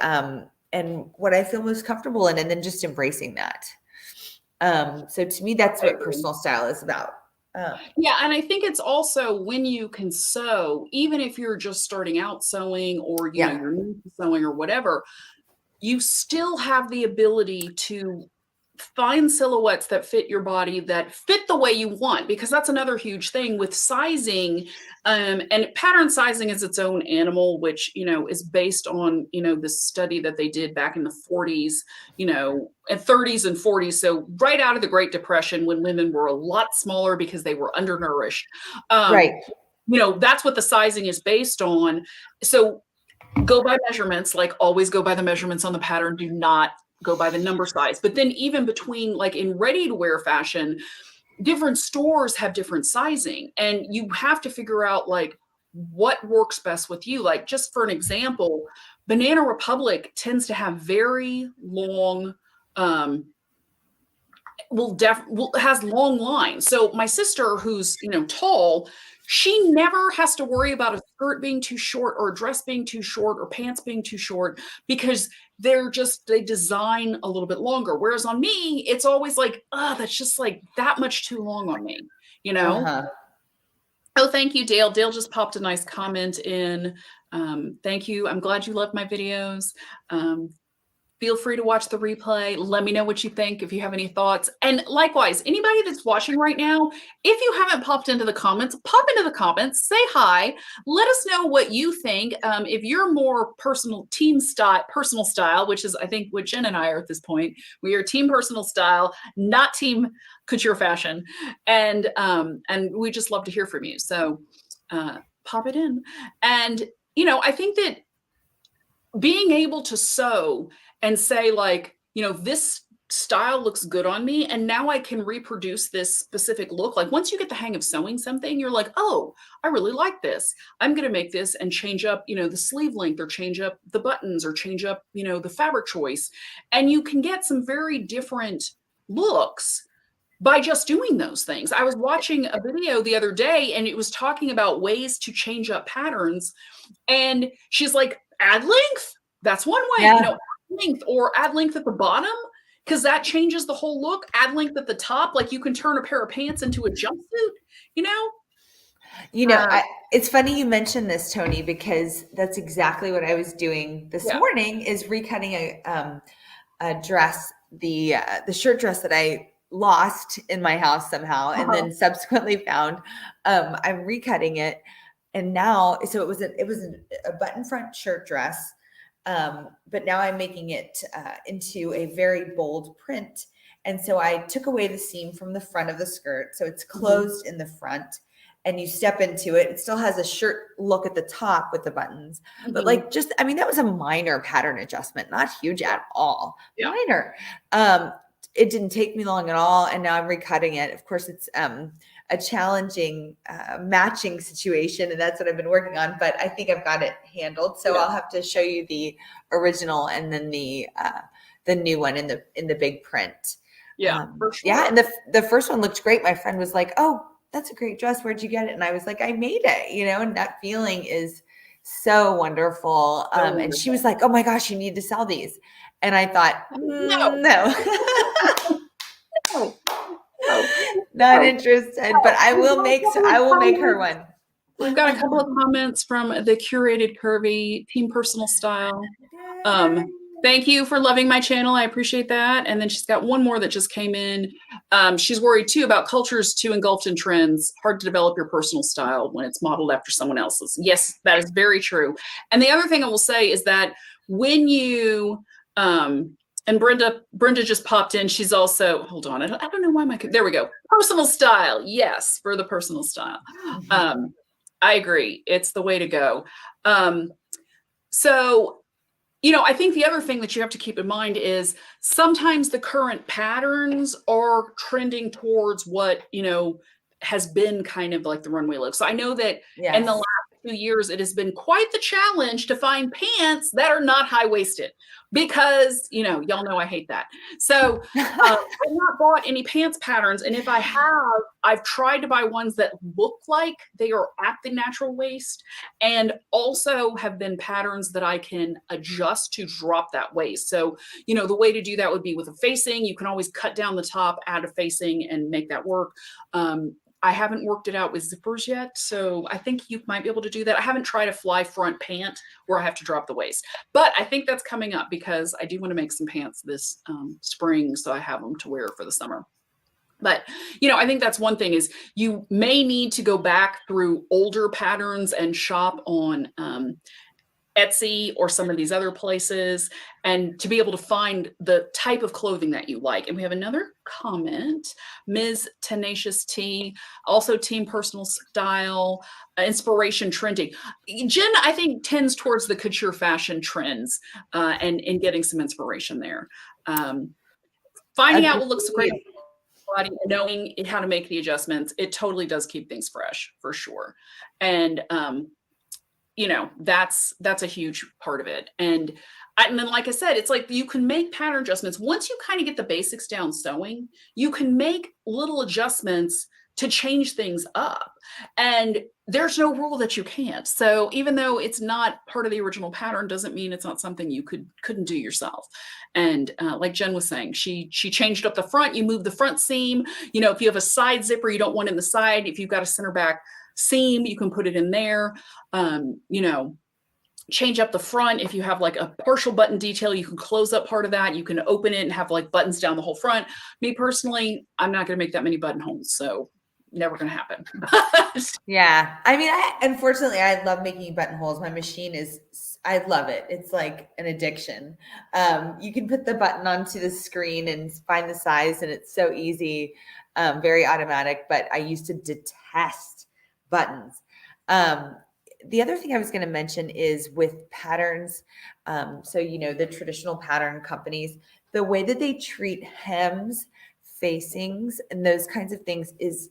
what I feel most comfortable in, and then just embracing that. So to me, that's what personal style is about. Yeah, and I think it's also when you can sew, even if you're just starting out sewing or you know you're new to sewing or whatever, you still have the ability to find silhouettes that fit your body, that fit the way you want, because that's another huge thing with sizing. And pattern sizing is its own animal, which, you know, is based on, you know, this study that they did back in the 40s, you know, and 30s and 40s. So right out of the Great Depression, when women were a lot smaller because they were undernourished. Right. You know, that's what the sizing is based on. So go by measurements, like always go by the measurements on the pattern. Do not go by the number size. But then even between, like in ready to wear fashion, different stores have different sizing, and you have to figure out like what works best with you. Like just for an example, Banana Republic tends to have very long, has long lines. So my sister, who's, you know, tall, she never has to worry about a skirt being too short or a dress being too short or pants being too short, because they design a little bit longer. Whereas on me, it's always like, that's just like that much too long on me, you know? Oh, thank you, Dale. Dale just popped a nice comment in. Thank you. I'm glad you love my videos. Feel free to watch the replay. Let me know what you think, if you have any thoughts. And likewise, anybody that's watching right now, if you haven't popped into the comments, pop into the comments, say hi. Let us know what you think. If you're more personal style, which is I think what Jen and I are at this point. We are team personal style, not team couture fashion. And we just love to hear from you. So pop it in. And, you know, I think that being able to sew and say like, you know, this style looks good on me, and now I can reproduce this specific look. Like once you get the hang of sewing something, you're like, oh, I really like this. I'm going to make this and change up, you know, the sleeve length, or change up the buttons, or change up, you know, the fabric choice. And you can get some very different looks by just doing those things. I was watching a video the other day, and it was talking about ways to change up patterns. And she's like, add length. That's one way, you know, add length, or add length at the bottom, because that changes the whole look. Add length at the top, like you can turn a pair of pants into a jumpsuit, you know? You know, it's funny you mentioned this, Tony, because that's exactly what I was doing this morning, is recutting a dress, the shirt dress that I lost in my house somehow, and then subsequently found. I'm recutting it. And now, so it was a button front shirt dress, but now I'm making it into a very bold print. And so I took away the seam from the front of the skirt, so it's closed in the front, and you step into it. It still has a shirt look at the top with the buttons, but like just, I mean, that was a minor pattern adjustment, not huge at all, minor. It didn't take me long at all, and now I'm recutting it. Of course, it's a challenging matching situation, and that's what I've been working on, but I think I've got it handled. So I'll have to show you the original and then the new one in the big print. For sure. Yeah, and the first one looked great. My friend was like, "Oh, that's a great dress. Where'd you get it?" And I was like, "I made it," you know, and that feeling is so wonderful. And she was like, "Oh my gosh, you need to sell these." And I thought, no. Not interested, but I will make her one. We've got a couple of comments from the Curated Curvy Team Personal Style. Thank you for loving my channel. I appreciate that. And then she's got one more that just came in. She's worried too about cultures too engulfed in trends. Hard to develop your personal style when it's modeled after someone else's. Yes, that is very true. And the other thing I will say is that when you and Brenda just popped in. She's also, hold on, I don't know why there we go. Personal style. Yes, for the personal style. I agree. It's the way to go. So I think the other thing that you have to keep in mind is sometimes the current patterns are trending towards what, has been kind of like the runway look. So I know that in the Yes. last 2 years, it has been quite the challenge to find pants that are not high waisted because, y'all know I hate that. So I've not bought any pants patterns. And if I have, I've tried to buy ones that look like they are at the natural waist and also have been patterns that I can adjust to drop that waist. So, the way to do that would be with a facing. You can always cut down the top, add a facing, and make that work. I haven't worked it out with zippers yet, so I think you might be able to do that. I haven't tried a fly front pant where I have to drop the waist, but I think that's coming up because I do want to make some pants this spring, so I have them to wear for the summer. But, I think that's one thing is you may need to go back through older patterns and shop on Etsy or some of these other places and to be able to find the type of clothing that you like. And we have another comment, Ms. Tenacious T, also Team Personal Style, Inspiration Trending. Jen, I think, tends towards the couture fashion trends and getting some inspiration there. Finding out what looks great on the body, knowing how to make the adjustments, it totally does keep things fresh for sure. And that's a huge part of it. And then, like I said, it's like you can make pattern adjustments. Once you kind of get the basics down sewing, you can make little adjustments to change things up. And there's no rule that you can't. So even though it's not part of the original pattern, doesn't mean it's not something you couldn't do yourself. And like Jen was saying, she changed up the front. You move the front seam. If you have a side zipper, you don't want in the side. If you've got a center back seam, you can put it in there. Change up the front. If you have like a partial button detail, you can close up part of that. You can open it and have like buttons down the whole front. Me personally, I'm not going to make that many buttonholes, so never going to happen. Yeah. I mean, unfortunately, I love making buttonholes. My machine I love it. It's like an addiction. You can put the button onto the screen and find the size, and it's so easy, very automatic, but I used to detest buttons. The other thing I was going to mention is with patterns. So, the traditional pattern companies, the way that they treat hems, facings, and those kinds of things is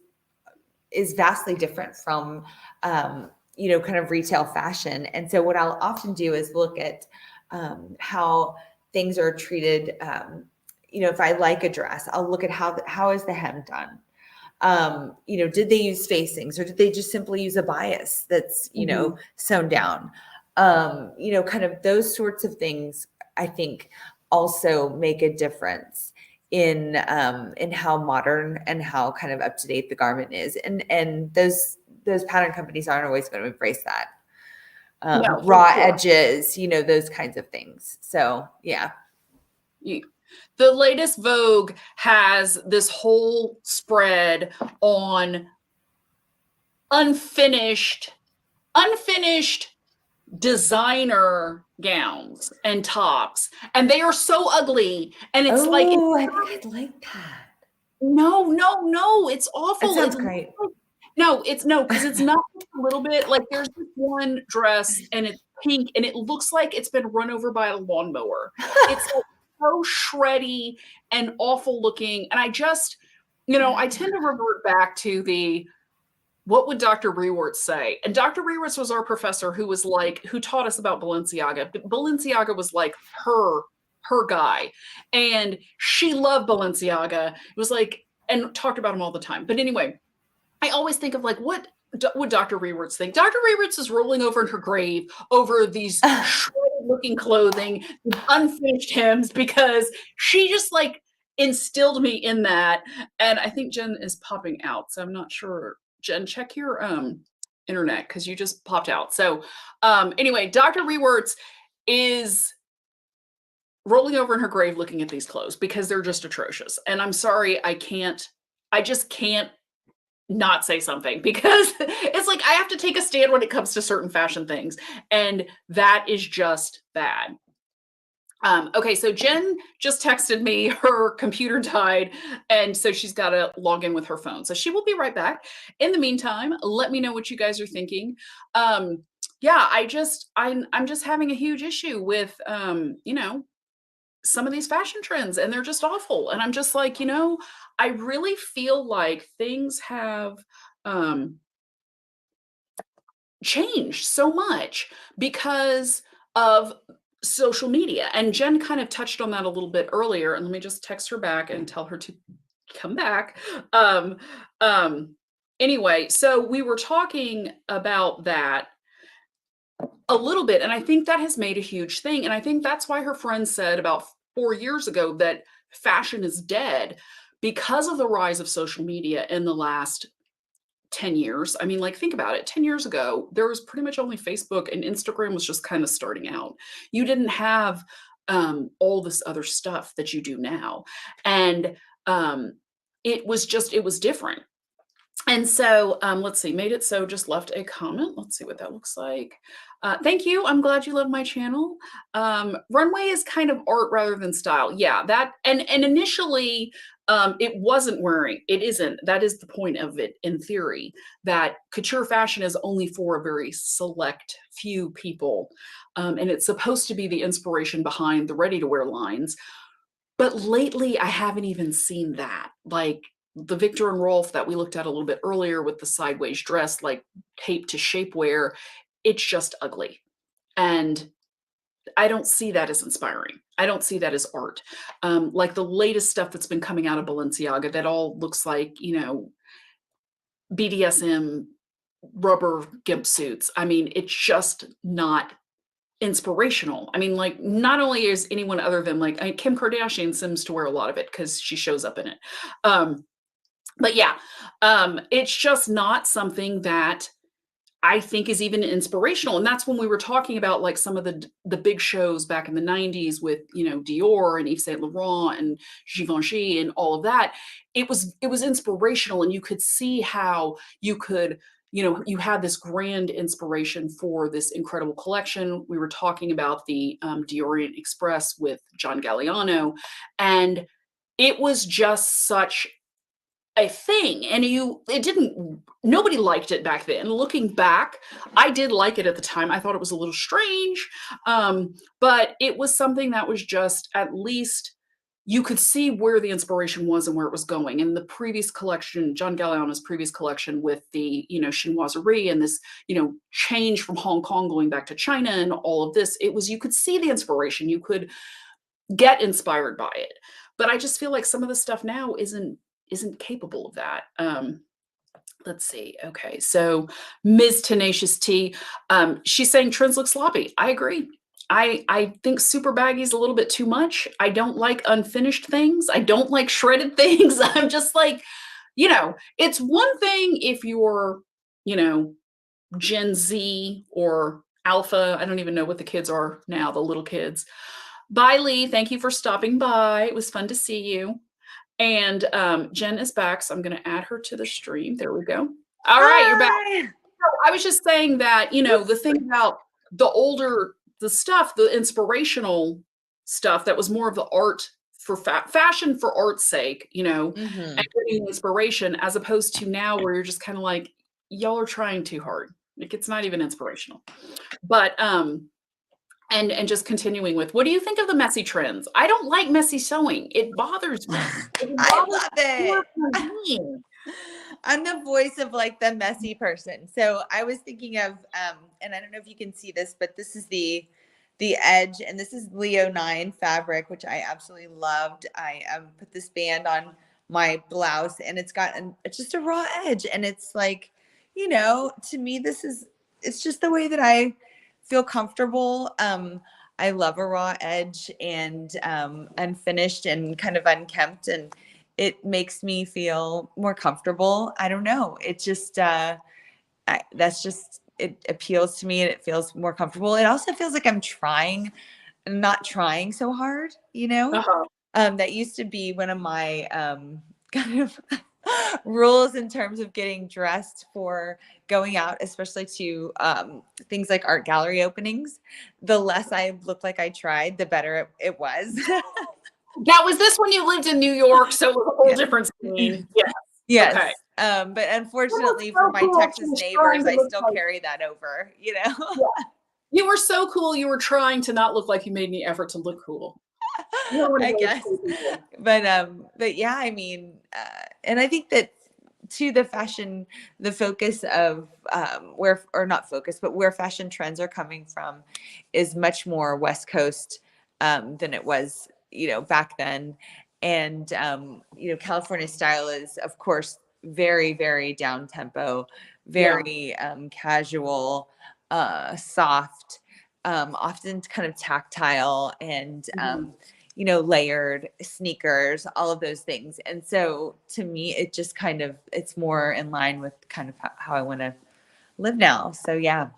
vastly different from, kind of retail fashion. And so what I'll often do is look at how things are treated. If I like a dress, I'll look at how is the hem done? Did they use facings or did they just simply use a bias that's, sewn down? Kind of those sorts of things, I think also make a difference in how modern and how kind of up to date the garment is. And those pattern companies aren't always going to embrace that. No, Raw sure. edges, those kinds of things. So, yeah. The latest Vogue has this whole spread on unfinished designer gowns and tops, and they are so ugly. And it's I think I'd like that. No, it's awful. It sounds great. Because it's not a little bit like there's this one dress and it's pink and it looks like it's been run over by a lawnmower. It's like so shreddy and awful looking. And I just, I tend to revert back to what would Dr. Rewerts say? And Dr. Rewerts was our professor who taught us about Balenciaga. Balenciaga was like her guy. And she loved Balenciaga. It was like, and talked about him all the time. But anyway, I always think of like, what would Dr. Rewerts think? Dr. Rewerts is rolling over in her grave over these shredded looking clothing, unfinished hems, because she just like instilled me in that. And I think Jen is popping out. So I'm not sure. Jen, check your internet because you just popped out. So anyway, Dr. Rewerts is rolling over in her grave looking at these clothes because they're just atrocious. And I'm sorry, I just can't not say something because it's like I have to take a stand when it comes to certain fashion things. And that is just bad. Okay, so Jen just texted me her computer died, and so she's got to log in with her phone. So she will be right back. In the meantime, let me know what you guys are thinking. yeah, I'm just having a huge issue with, you know, some of these fashion trends, and they're just awful. And I'm just like, you know, I really feel like things have, um, changed so much because of social media. And Jen kind of touched on that a little bit earlier. And let me just text her back and tell her to come back. Um, um, anyway, so we were talking about that a little bit, and I think that has made a huge thing. And I think that's why her friend said about 4 years ago that fashion is dead because of the rise of social media in the last 10 years. I mean, like, think about it. 10 years ago, there was pretty much only Facebook, and Instagram was just kind of starting out. You didn't have all this other stuff that you do now. And it was different. And so, let's see, made it so just left a comment. Let's see what that looks like. Thank you. I'm glad you love my channel. Runway is kind of art rather than style. Yeah, that and initially it wasn't wearing. It isn't. That is the point of it in theory. That couture fashion is only for a very select few people, and it's supposed to be the inspiration behind the ready-to-wear lines. But lately, I haven't even seen that. Like the Victor and Rolf that we looked at a little bit earlier with the sideways dress, like taped to shapewear, it's just ugly. And I don't see that as inspiring. I don't see that as art. Like the latest stuff that's been coming out of Balenciaga that all looks like, you know, BDSM rubber gimp suits. I mean, it's just not inspirational. I mean, like, not only is anyone other than like Kim Kardashian seems to wear a lot of it because she shows up in it. But yeah, it's just not something that I think is even inspirational. And that's when we were talking about like some of the big shows back in the 90s with, you know, Dior and Yves Saint Laurent and Givenchy and all of that. It was inspirational, and you could see how you could, you know, you had this grand inspiration for this incredible collection. We were talking about the Diorient Express with John Galliano, and it was just such a thing. And it didn't, nobody liked it back then. Looking back, I did like it at the time. I thought it was a little strange, but it was something that was just, at least you could see where the inspiration was and where it was going. And the previous collection, John Galliano's previous collection with the, you know, chinoiserie and this, you know, change from Hong Kong going back to China and all of this, it was, you could see the inspiration, you could get inspired by it. But I just feel like some of the stuff now isn't capable of that. Let's see. Okay, so Ms. Tenacious T, she's saying trends look sloppy. I agree. I think super baggy is a little bit too much. I don't like unfinished things. I don't like shredded things. I'm just like, you know, it's one thing if you're, you know, Gen Z or Alpha. I don't even know what the kids are now, the little kids. Bye, Lee. Thank you for stopping by. It was fun to see you. And Jen is back, so I'm going to add her to the stream. There we go. All right, you're back. So I was just saying that, you know, the thing about the stuff, the inspirational stuff that was more of the art for fashion for art's sake, you know, and getting inspiration, as opposed to now where you're just kind of like, y'all are trying too hard. Like, it's not even inspirational. But and just continuing with, what do you think of the messy trends? I don't like messy sewing. It bothers me. I love it. I'm the voice of like the messy person. So I was thinking of, and I don't know if you can see this, but this is the edge, and this is Leo 9 fabric, which I absolutely loved. I put this band on my blouse, and it's got it's just a raw edge, and it's like, you know, to me, it's just the way that I feel comfortable. I love a raw edge and unfinished and kind of unkempt, and it makes me feel more comfortable. I don't know. It just it appeals to me, and it feels more comfortable. It also feels like I'm not trying so hard, you know. That used to be one of my kind of rules in terms of getting dressed for going out, especially to things like art gallery openings. The less I looked like I tried, the better it was. Now, was this when you lived in New York? So it was a whole different scene. Yes. Yes. Okay. But unfortunately so for my cool. She Texas was neighbors, trying to I look still like- carry that over, you know? Yeah. You were so cool. You were trying to not look like you made any effort to look cool. I guess. But yeah, I mean, and I think that to the fashion, the focus of where, or not focus, but where fashion trends are coming from is much more West Coast than it was, you know, back then. And, you know, California style is, of course, very, very down tempo, very casual, soft, often kind of tactile and, you know, layered sneakers, all of those things. And so to me, it just kind of, it's more in line with kind of how I want to live now. So yeah,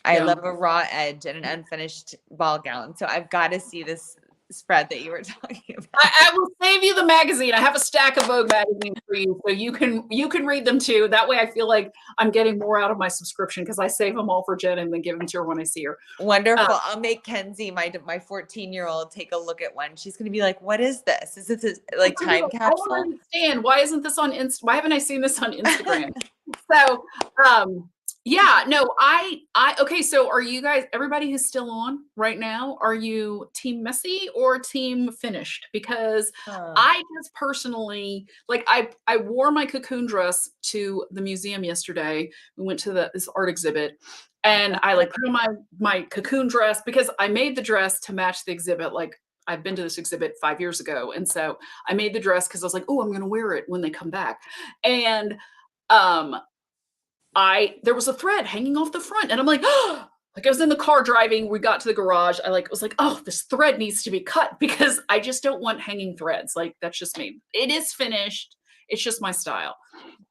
I love a raw edge and an unfinished ball gown. So I've got to see this spread that you were talking about. I will save you the magazine. I have a stack of Vogue magazines for you, so you can read them too. That way I feel like I'm getting more out of my subscription because I save them all for Jen and then give them to her when I see her. Wonderful. I'll make Kenzie, my 14-year-old, take a look at one. She's going to be like, what is this? Is this like time capsule? I don't understand. Why isn't this on why haven't I seen this on Instagram? So yeah, no, okay, so are you guys, everybody who's still on right now, are you team messy or team finished? Because I just personally, like I wore my cocoon dress to the museum yesterday. We went to this art exhibit and I like put on my cocoon dress because I made the dress to match the exhibit. Like I've been to this exhibit 5 years ago. And so I made the dress because I was like, oh, I'm going to wear it when they come back. And there was a thread hanging off the front and I'm like, oh, like I was in the car driving. We got to the garage. I was like, oh, this thread needs to be cut because I just don't want hanging threads. Like that's just me. It is finished. It's just my style.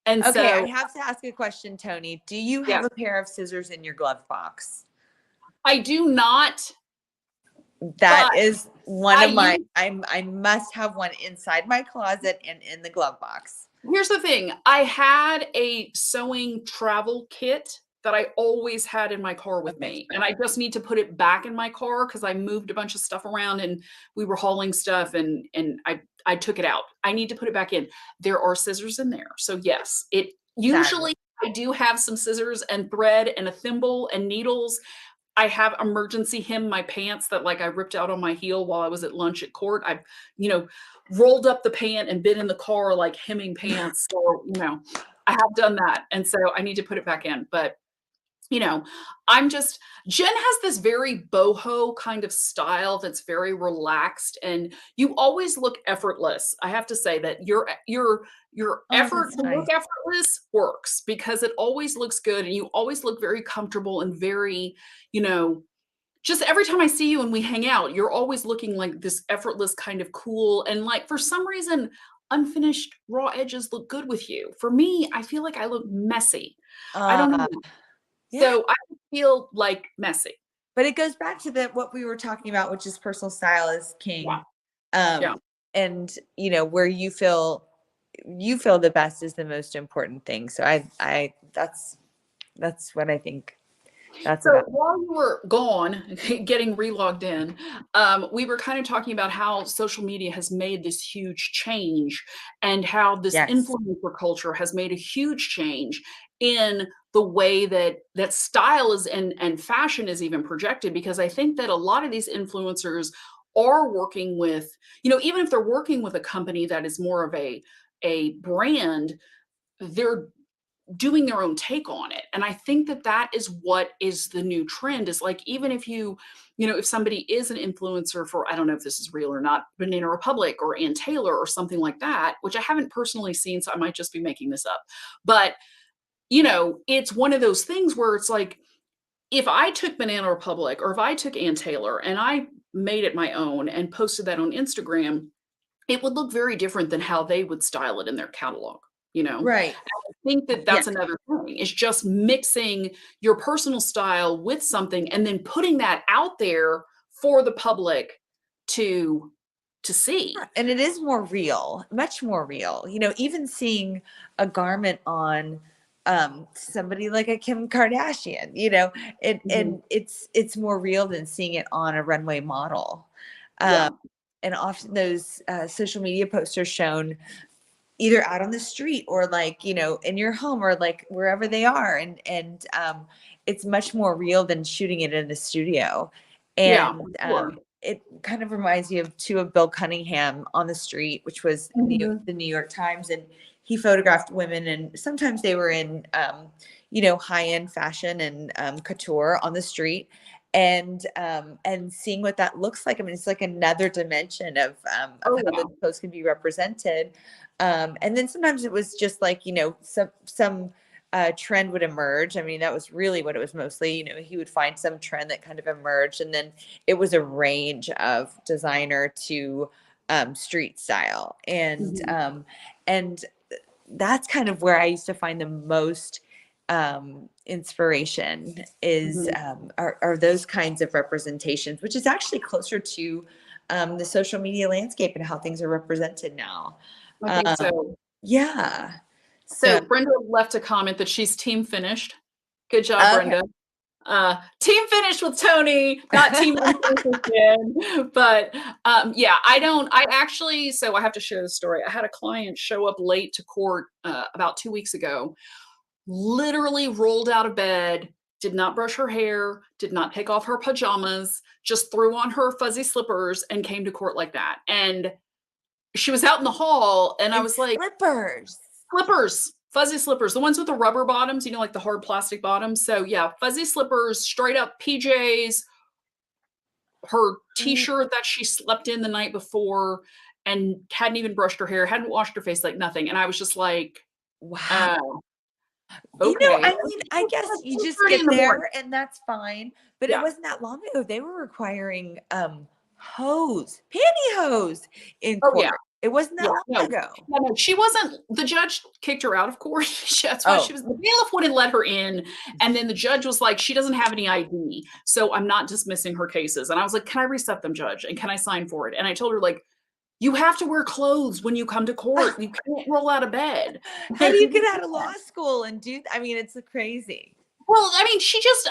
And okay, so I have to ask a question, Tony. Do you have a pair of scissors in your glove box? I do not. That is one of my, I must have one inside my closet and in the glove box. Here's the thing. I had a sewing travel kit that I always had in my car with me. And I just need to put it back in my car because I moved a bunch of stuff around and we were hauling stuff and I took it out. I need to put it back in. There are scissors in there. So yes, it usually I do have some scissors and thread and a thimble and needles. I have emergency hem my pants that like I ripped out on my heel while I was at lunch at court. I've, rolled up the pant and been in the car like hemming pants. So, I have done that. And so I need to put it back in. But, Jen has this very boho kind of style that's very relaxed and you always look effortless. I have to say that your effort to look effortless works because it always looks good and you always look very comfortable and very, just every time I see you and we hang out, you're always looking like this effortless kind of cool. And like, for some reason, unfinished raw edges look good with you. For me, I feel like I look messy. I don't know. Yeah. So I feel like messy. But it goes back to what we were talking about, which is personal style is king. Yeah. And where you feel the best is the most important thing. So that's what I think. So while you were gone, getting relogged in, we were kind of talking about how social media has made this huge change and how this influencer culture has made a huge change in the way that style is and fashion is even projected. Because I think that a lot of these influencers are working with, even if they're working with a company that is more of a brand, they're doing their own take on it. And I think that is what is the new trend is like, even if if somebody is an influencer for, I don't know if this is real or not, Banana Republic or Ann Taylor or something like that, which I haven't personally seen, so I might just be making this up. But, it's one of those things where it's like, if I took Banana Republic or if I took Ann Taylor and I made it my own and posted that on Instagram, it would look very different than how they would style it in their catalog. Right. I think that's another thing is just mixing your personal style with something and then putting that out there for the public to see. And it is more real, much more real. Even seeing a garment on somebody like a Kim Kardashian, and it's more real than seeing it on a runway model. And often those social media posts are shown either out on the street or like, in your home or like wherever they are. And it's much more real than shooting it in the studio. Yeah, And for sure. it kind of reminds me of Bill Cunningham on the street, which was Mhm. the New York Times. And he photographed women, and sometimes they were in, high-end fashion and couture on the street. And seeing what that looks like. I mean, it's like another dimension of Oh how yeah. the clothes can be represented. And then sometimes it was just like, some trend would emerge. I mean, that was really what it was mostly. He would find some trend that kind of emerged, and then it was a range of designer to street style. Mhm. And that's kind of where I used to find the most inspiration is Mhm. are those kinds of representations, which is actually closer to the social media landscape and how things are represented now. I think Um, so. yeah. So, So Brenda left a comment that she's team finished. Good job, okay. Brenda. Team finished with Tony, not team unfinished with Jen. But yeah, I actually, so I have to share the story. I had a client show up late to court about 2 weeks ago, literally rolled out of bed, did not brush her hair, did not take off her pajamas, just threw on her fuzzy slippers and came to court like that. And she was out in the hall, and I And was like, slippers. slippers, fuzzy slippers, the ones with the rubber bottoms, like the hard plastic bottoms. So yeah, fuzzy slippers, straight up PJs, her Mm, t-shirt that she slept in the night before, and hadn't even brushed her hair, hadn't washed her face, like nothing. And I was just like, wow. oh, okay. I mean, I guess you just 2:30 in get the morning. there and that's fine. But it Yeah. wasn't that long ago. They were requiring pantyhose in Oh yeah. court. It wasn't Yeah, that long no. ago. No, no, she wasn't, the judge kicked her out of court. That's why Oh, she was, the bailiff wouldn't let her in. And then the judge was like, she doesn't have any ID, so I'm not dismissing her cases. And I was like, can I reset them, judge? And can I sign for it? And I told her, like, you have to wear clothes when you come to court. You can't roll out of bed. how do you get out of law school and I mean, it's crazy. Well, she just,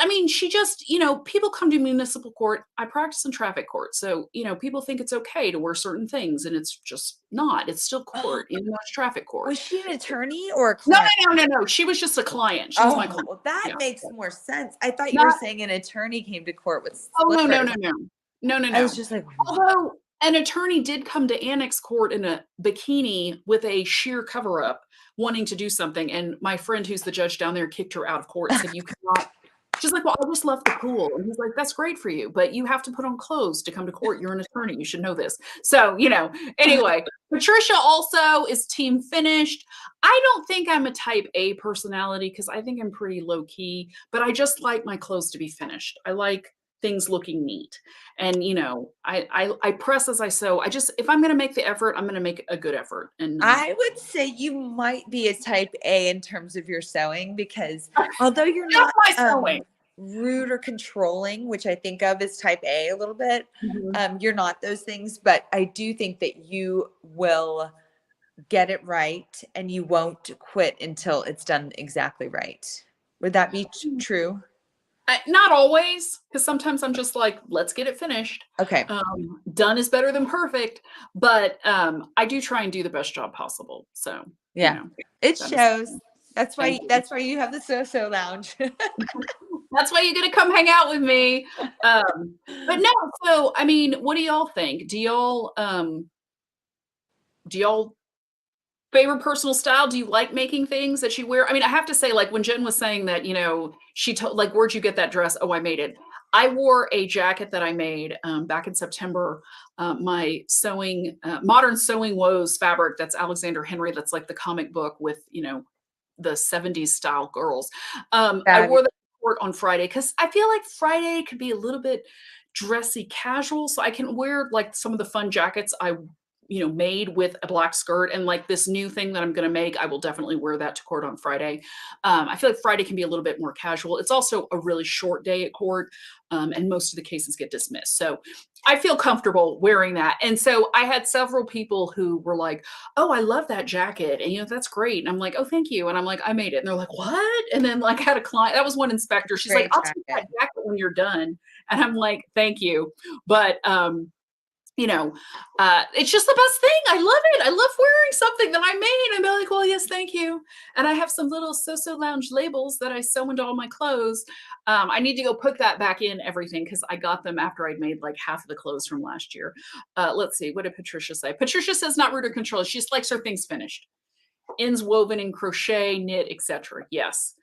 people come to municipal court. I practice in traffic court. So, people think it's okay to wear certain things, and it's just not. It's still Oh, court, even though it's traffic court. was she an attorney or a No, client? no, no, no, no. She was just a client. She was my Oh, client. well, that Yeah. makes more sense. I thought you were Not saying an attorney came to court with Oh, no, no, slippers. no, no. No, no, I was no. just like, what? Although an attorney did come to annex court in a bikini with a sheer cover up, wanting to do something, and my friend who's the judge down there kicked her out of court and said, "You cannot." She's like, "Well, I just left the pool." And he's like, "That's great for you, but you have to put on clothes to come to court. You're an attorney. You should know this." So, anyway, Patricia also is team finished. I don't think I'm a type A personality because I think I'm pretty low key, but I just like my clothes to be finished. I like things looking neat. And I press as I sew. If I'm gonna make the effort, I'm gonna make a good effort. And I would say you might be a type A in terms of your sewing because although you're just not my sewing. rude or controlling, which I think of as type A a little bit, Mhm. you're not those things, but I do think that you will get it right and you won't quit until it's done exactly right. Would that be true? Not always, because sometimes I'm just like, let's get it finished. Okay. Done is better than perfect, but I do try and do the best job possible. So Yeah. It that is- shows. That's why Thank you. that's why you have the so lounge. That's why you're gonna come hang out with me. But no, so I mean, what do y'all think? Do y'all favorite personal style? Do you like making things that you wear? I mean, I have to say, like when Jen was saying that, she told, like, where'd you get that dress? Oh, I made it. I wore a jacket that I made back in September. My sewing, modern sewing woes fabric. That's Alexander Henry. That's like the comic book with, the 70s style girls. I wore that to court on Friday because I feel like Friday could be a little bit dressy casual. So I can wear like some of the fun jackets I made with a black skirt, and like this new thing that I'm going to make, I will definitely wear that to court on Friday. I feel like Friday can be a little bit more casual. It's also a really short day at court, and most of the cases get dismissed. So I feel comfortable wearing that. And so I had several people who were like, "Oh, I love that jacket. And that's great." And I'm like, "Oh, thank you." And I'm like, "I made it." And they're like, "What?" And then like I had a client, that was one inspector. She's like, Great "I'll take that jacket. jacket when you're done." And I'm like, "Thank you." But you know, it's just the best thing. I love it. I love wearing something that I made and be like, well, yes, thank you. And I have some little So Lounge labels that I sew into all my clothes. I need to go put that back in everything because I got them after I'd made like half of the clothes from last year. Let's see. What did Patricia say? Patricia says not rude or control. She just likes her things finished. Ends woven in crochet, knit, etc. Yes.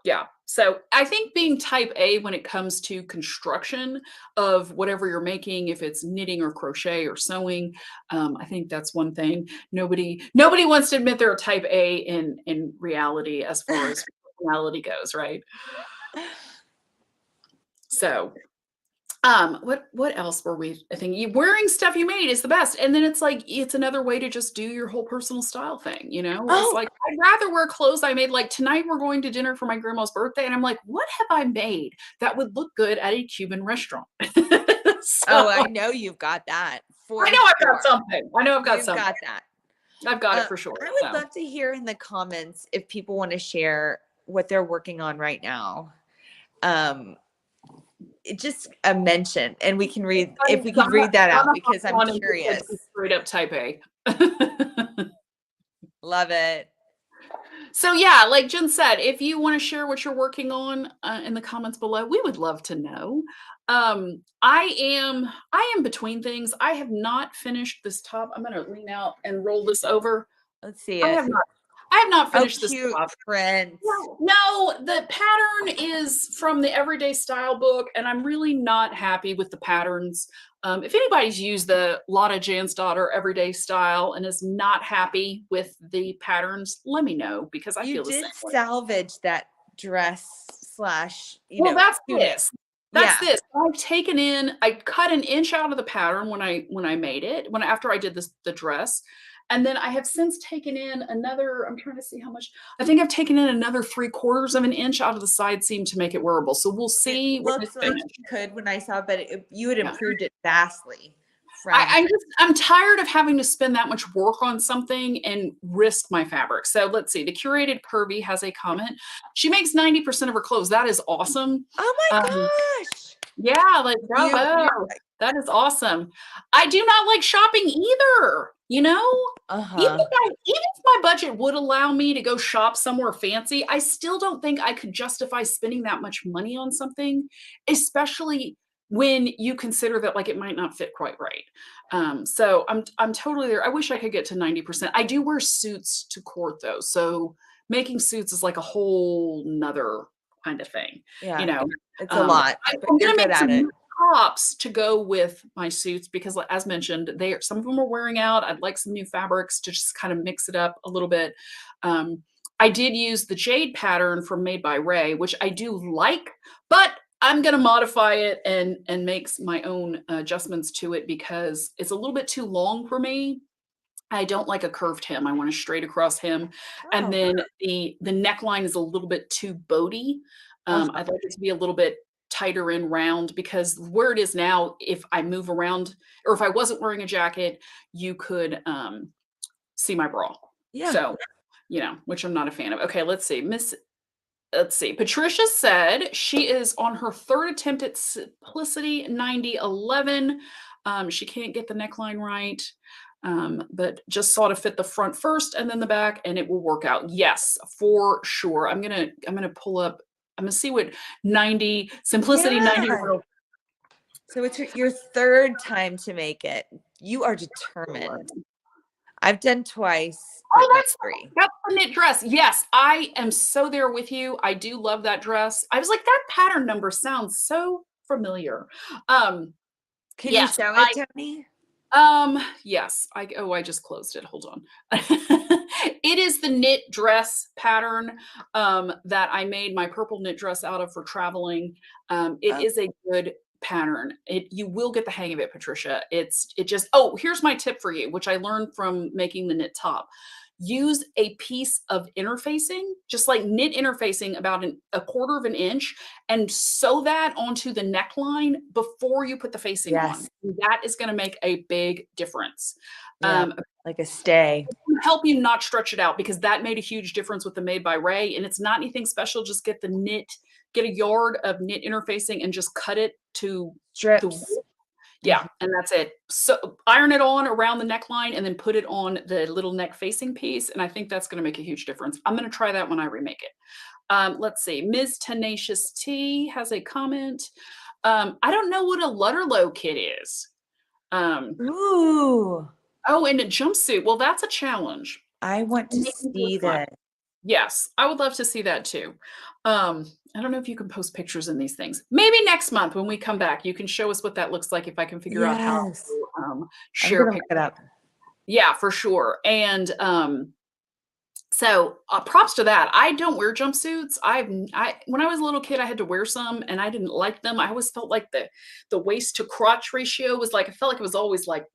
Yeah. So I think being type A when it comes to construction of whatever you're making, if it's knitting or crochet or sewing, I think that's one thing. Nobody wants to admit they're a type A in reality as far as reality goes, right? So what else were we thinking? Wearing stuff you made is the best. And then it's like it's another way to just do your whole personal style thing, you know? It's like I'd rather wear clothes I made. Like tonight we're going to dinner for my grandma's birthday, and I'm like, what have I made that would look good at a Cuban restaurant? I know you've got that. I know I've got something. I know I've got You've something. got that. I've got it for sure. I would love to hear in the comments if people want to share what they're working on right now. Just a mention, and we can read if we can read that out because I'm curious. Straight up type A. Love it. So yeah, like Jen said, if you want to share what you're working on in the comments below, we would love to know. I am between things. I have not finished this top. I'm going to lean out and roll this over. Let's see it. I have not finished this top. Print. No, the pattern is from the Everyday Style book, and I'm really not happy with the patterns. If anybody's used the Lotta Jansdottir Everyday Style and is not happy with the patterns, let me know because I feel the same way. You did salvage that dress slash, well, that's this. That's this. I cut an inch out of the pattern when I made it, after I did the dress. And then I have since taken in another, I'm trying to see how much, I think I've taken in another 3/4 of an inch out of the side seam to make it wearable. So we'll see. It looks like you could when I saw, but you had improved it vastly. I'm tired of having to spend that much work on something and risk my fabric. So let's see. The Curated Curvy has a comment. She makes 90% of her clothes. That is awesome. Oh my gosh. Yeah, like bravo. That is awesome. I do not like shopping either, you know? Even if my budget would allow me to go shop somewhere fancy, I still don't think I could justify spending that much money on something, especially when you consider that like it might not fit quite right. So I'm totally there. I wish I could get to 90%. I do wear suits to court though. So making suits is like a whole nother kind of thing. Yeah, you know, it's a lot. I'm gonna make some tops to go with my suits because as mentioned, some of them are wearing out. I'd like some new fabrics to just kind of mix it up a little bit. I did use the jade pattern from Made by Ray, which I do like, but I'm going to modify it and make my own adjustments to it because it's a little bit too long for me. I don't like a curved hem. I want a straight across hem. And then the neckline is a little bit too boaty. I'd like it to be a little bit tighter and round because where it is now, if I move around or if I wasn't wearing a jacket, you could see my bra. Yeah. So, which I'm not a fan of. Okay, let's see. Let's see. Patricia said she is on her third attempt at Simplicity 9011. She can't get the neckline right, but just saw to fit the front first and then the back, and it will work out. Yes, for sure. I'm gonna pull up. I'm gonna see what Simplicity 90. So it's your third time to make it. You are determined. I've done twice. Oh, that's the knit dress. Yes, I am so there with you. I do love that dress. I was like, that pattern number sounds so familiar. Can you show it, Tony? Yes. I just closed it. Hold on. It is the knit dress pattern that I made my purple knit dress out of for traveling. It is a good pattern. You will get the hang of it, Patricia. Here's my tip for you, which I learned from making the knit top. Use a piece of interfacing, just like knit interfacing about a 1/4 of an inch, and sew that onto the neckline before you put the facing on. That is going to make a big difference. Like a stay. Help you not stretch it out because that made a huge difference with the Made by Ray, and it's not anything special. Just get a yard of knit interfacing and just cut it to strips. Yeah, and that's it. So iron it on around the neckline and then put it on the little neck facing piece, and I think that's gonna make a huge difference. I'm gonna try that when I remake it. Let's see, Ms. Tenacious T has a comment. I don't know what a Lutterlow kit is. Ooh, Oh, and a jumpsuit. Well, that's a challenge. I want to Maybe see this one. that. Yes, I would love to see that too. I don't know if you can post pictures in these things. Maybe next month when we come back, you can show us what that looks like if I can figure out how Yes. to I'm share gonna look it pictures. up. Yeah, for sure. And so props to that. I don't wear jumpsuits. When I was a little kid, I had to wear some, and I didn't like them. I always felt like the waist to crotch ratio was like I felt like it was always like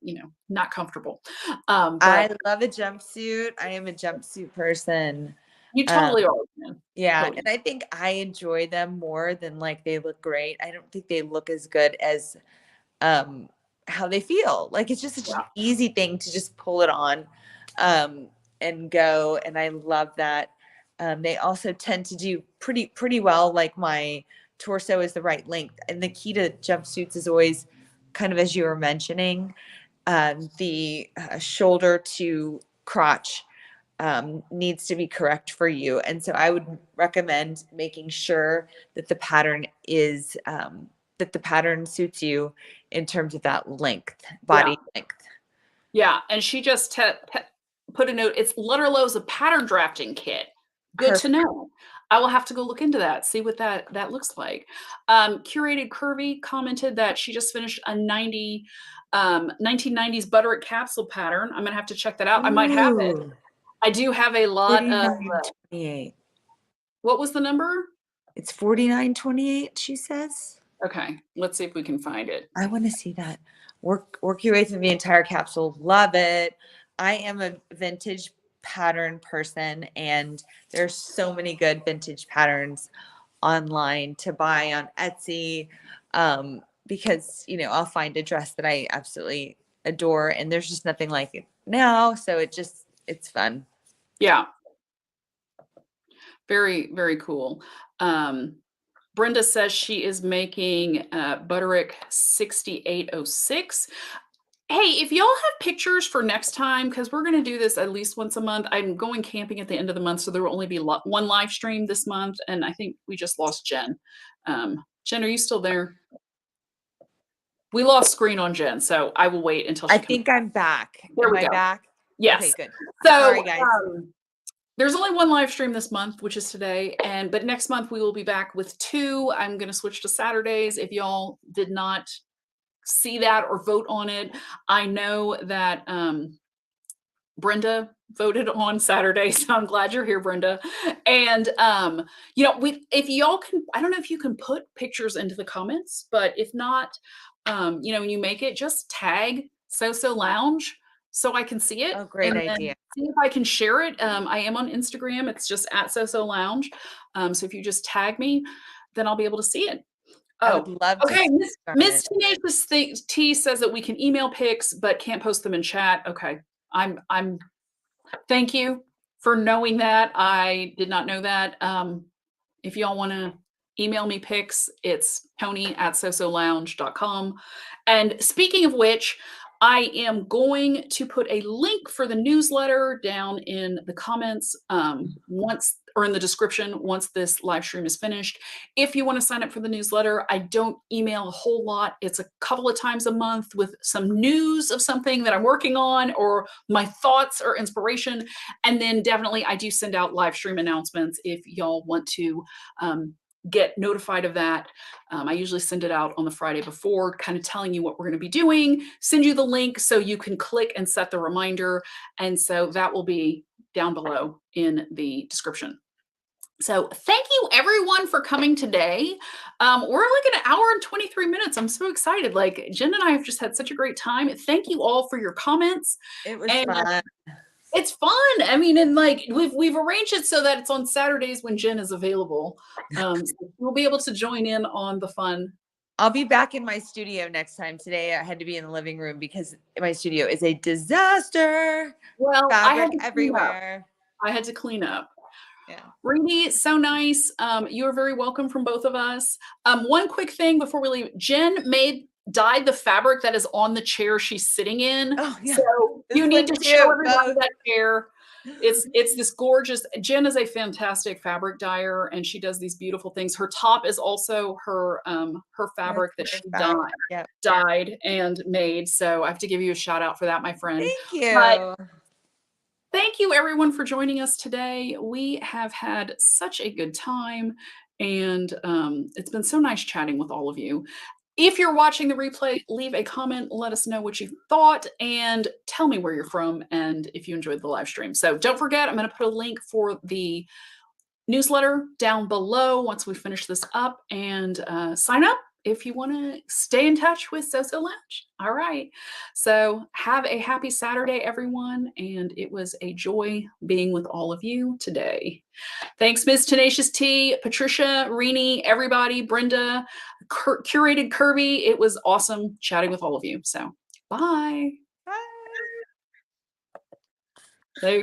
not comfortable. But I love a jumpsuit. I am a jumpsuit person. you Um, totally are, man. yeah, Totally. and I think I enjoy them more than like they look great. I don't think they look as good as how they feel. Like it's just such an easy thing to just pull it on and go. And I love that. They also tend to do pretty well. Like my torso is the right length. And the key to jumpsuits is always kind of as you were mentioning, the shoulder to crotch needs to be correct for you. And so I would recommend making sure that the pattern is that the pattern suits you in terms of that length, body length. Yeah, and she just put a note. It's Lutterlow's a pattern drafting kit. Good to know. I will have to go look into that, see what that looks like. Curated Curvy commented that she just finished a 1990s Butterick capsule pattern. I'm gonna have to check that out. I might have it. I do have a lot of 49.28. What was the number? It's 49.28, she says. Okay, let's see if we can find it. I want to see that. Work your way through the entire capsule. Love it. I am a vintage pattern person, and there's so many good vintage patterns online to buy on Etsy because I'll find a dress that I absolutely adore, and there's just nothing like it now. So it's fun. Yeah. Very, very cool. Brenda says she is making Butterick 6806. Hey, if y'all have pictures for next time, because we're going to do this at least once a month. I'm going camping at the end of the month, so there will only be one live stream this month, and I think we just lost Jen. Jen, are you still there? We lost screen on Jen, so I will wait until she I think I'm back. There we Am I go. back? Yes. Okay, good. So, sorry, guys. There's only one live stream this month, which is today, but next month we will be back with 2. I'm going to switch to Saturdays. If y'all did not see that or vote on it, I know that Brenda voted on Saturday, so I'm glad you're here, Brenda. And if y'all can, I don't know if you can put pictures into the comments, but if not, when you make it, just tag So Lounge so I can see it. Oh, great idea. See if I can share it. I am on Instagram. It's just at So Lounge. So if you just tag me, then I'll be able to see it. I would love to. Okay, Miss Tenacious T says that we can email pics, but can't post them in chat. Okay, I'm. Thank you for knowing that. I did not know that. If y'all want to email me pics, it's tony@sosolounge.com. And speaking of which, I am going to put a link for the newsletter down in the comments in the description once this live stream is finished. If you want to sign up for the newsletter, I don't email a whole lot. It's a couple of times a month with some news of something that I'm working on or my thoughts or inspiration. And then definitely I do send out live stream announcements if y'all want to get notified of that. I usually send it out on the Friday before, kind of telling you what we're going to be doing, send you the link so you can click and set the reminder. And so that will be down below in the description. So thank you everyone for coming today. We're like an hour and 23 minutes. I'm so excited. Like Jen and I have just had such a great time. Thank you all for your comments. It was fun. It's fun. I mean, and like we've arranged it so that it's on Saturdays when Jen is available. So we'll be able to join in on the fun. I'll be back in my studio next time. Today I had to be in the living room because my studio is a disaster. Well, fabric everywhere. I had to clean up. Yeah. Reedy, so nice. You are very welcome from both of us. One quick thing before we leave. Jen made dyed the fabric that is on the chair she's sitting in. Oh, yeah. So This you need one to too, show everybody both. that chair. It's this gorgeous. Jen is a fantastic fabric dyer, and she does these beautiful things. Her top is also her fabric that she fabric. Yep. dyed and made. So I have to give you a shout out for that, my friend. Thank you. But thank you everyone for joining us today. We have had such a good time, and it's been so nice chatting with all of you. If you're watching the replay, leave a comment, let us know what you thought, and tell me where you're from and if you enjoyed the live stream. So don't forget, I'm going to put a link for the newsletter down below once we finish this up, and sign up if you want to stay in touch with So Lounge. All right. So have a happy Saturday, everyone. And it was a joy being with all of you today. Thanks, Ms. Tenacious T, Patricia, Rini, everybody, Brenda, Curated Kirby. It was awesome chatting with all of you. So bye. Bye. There you go.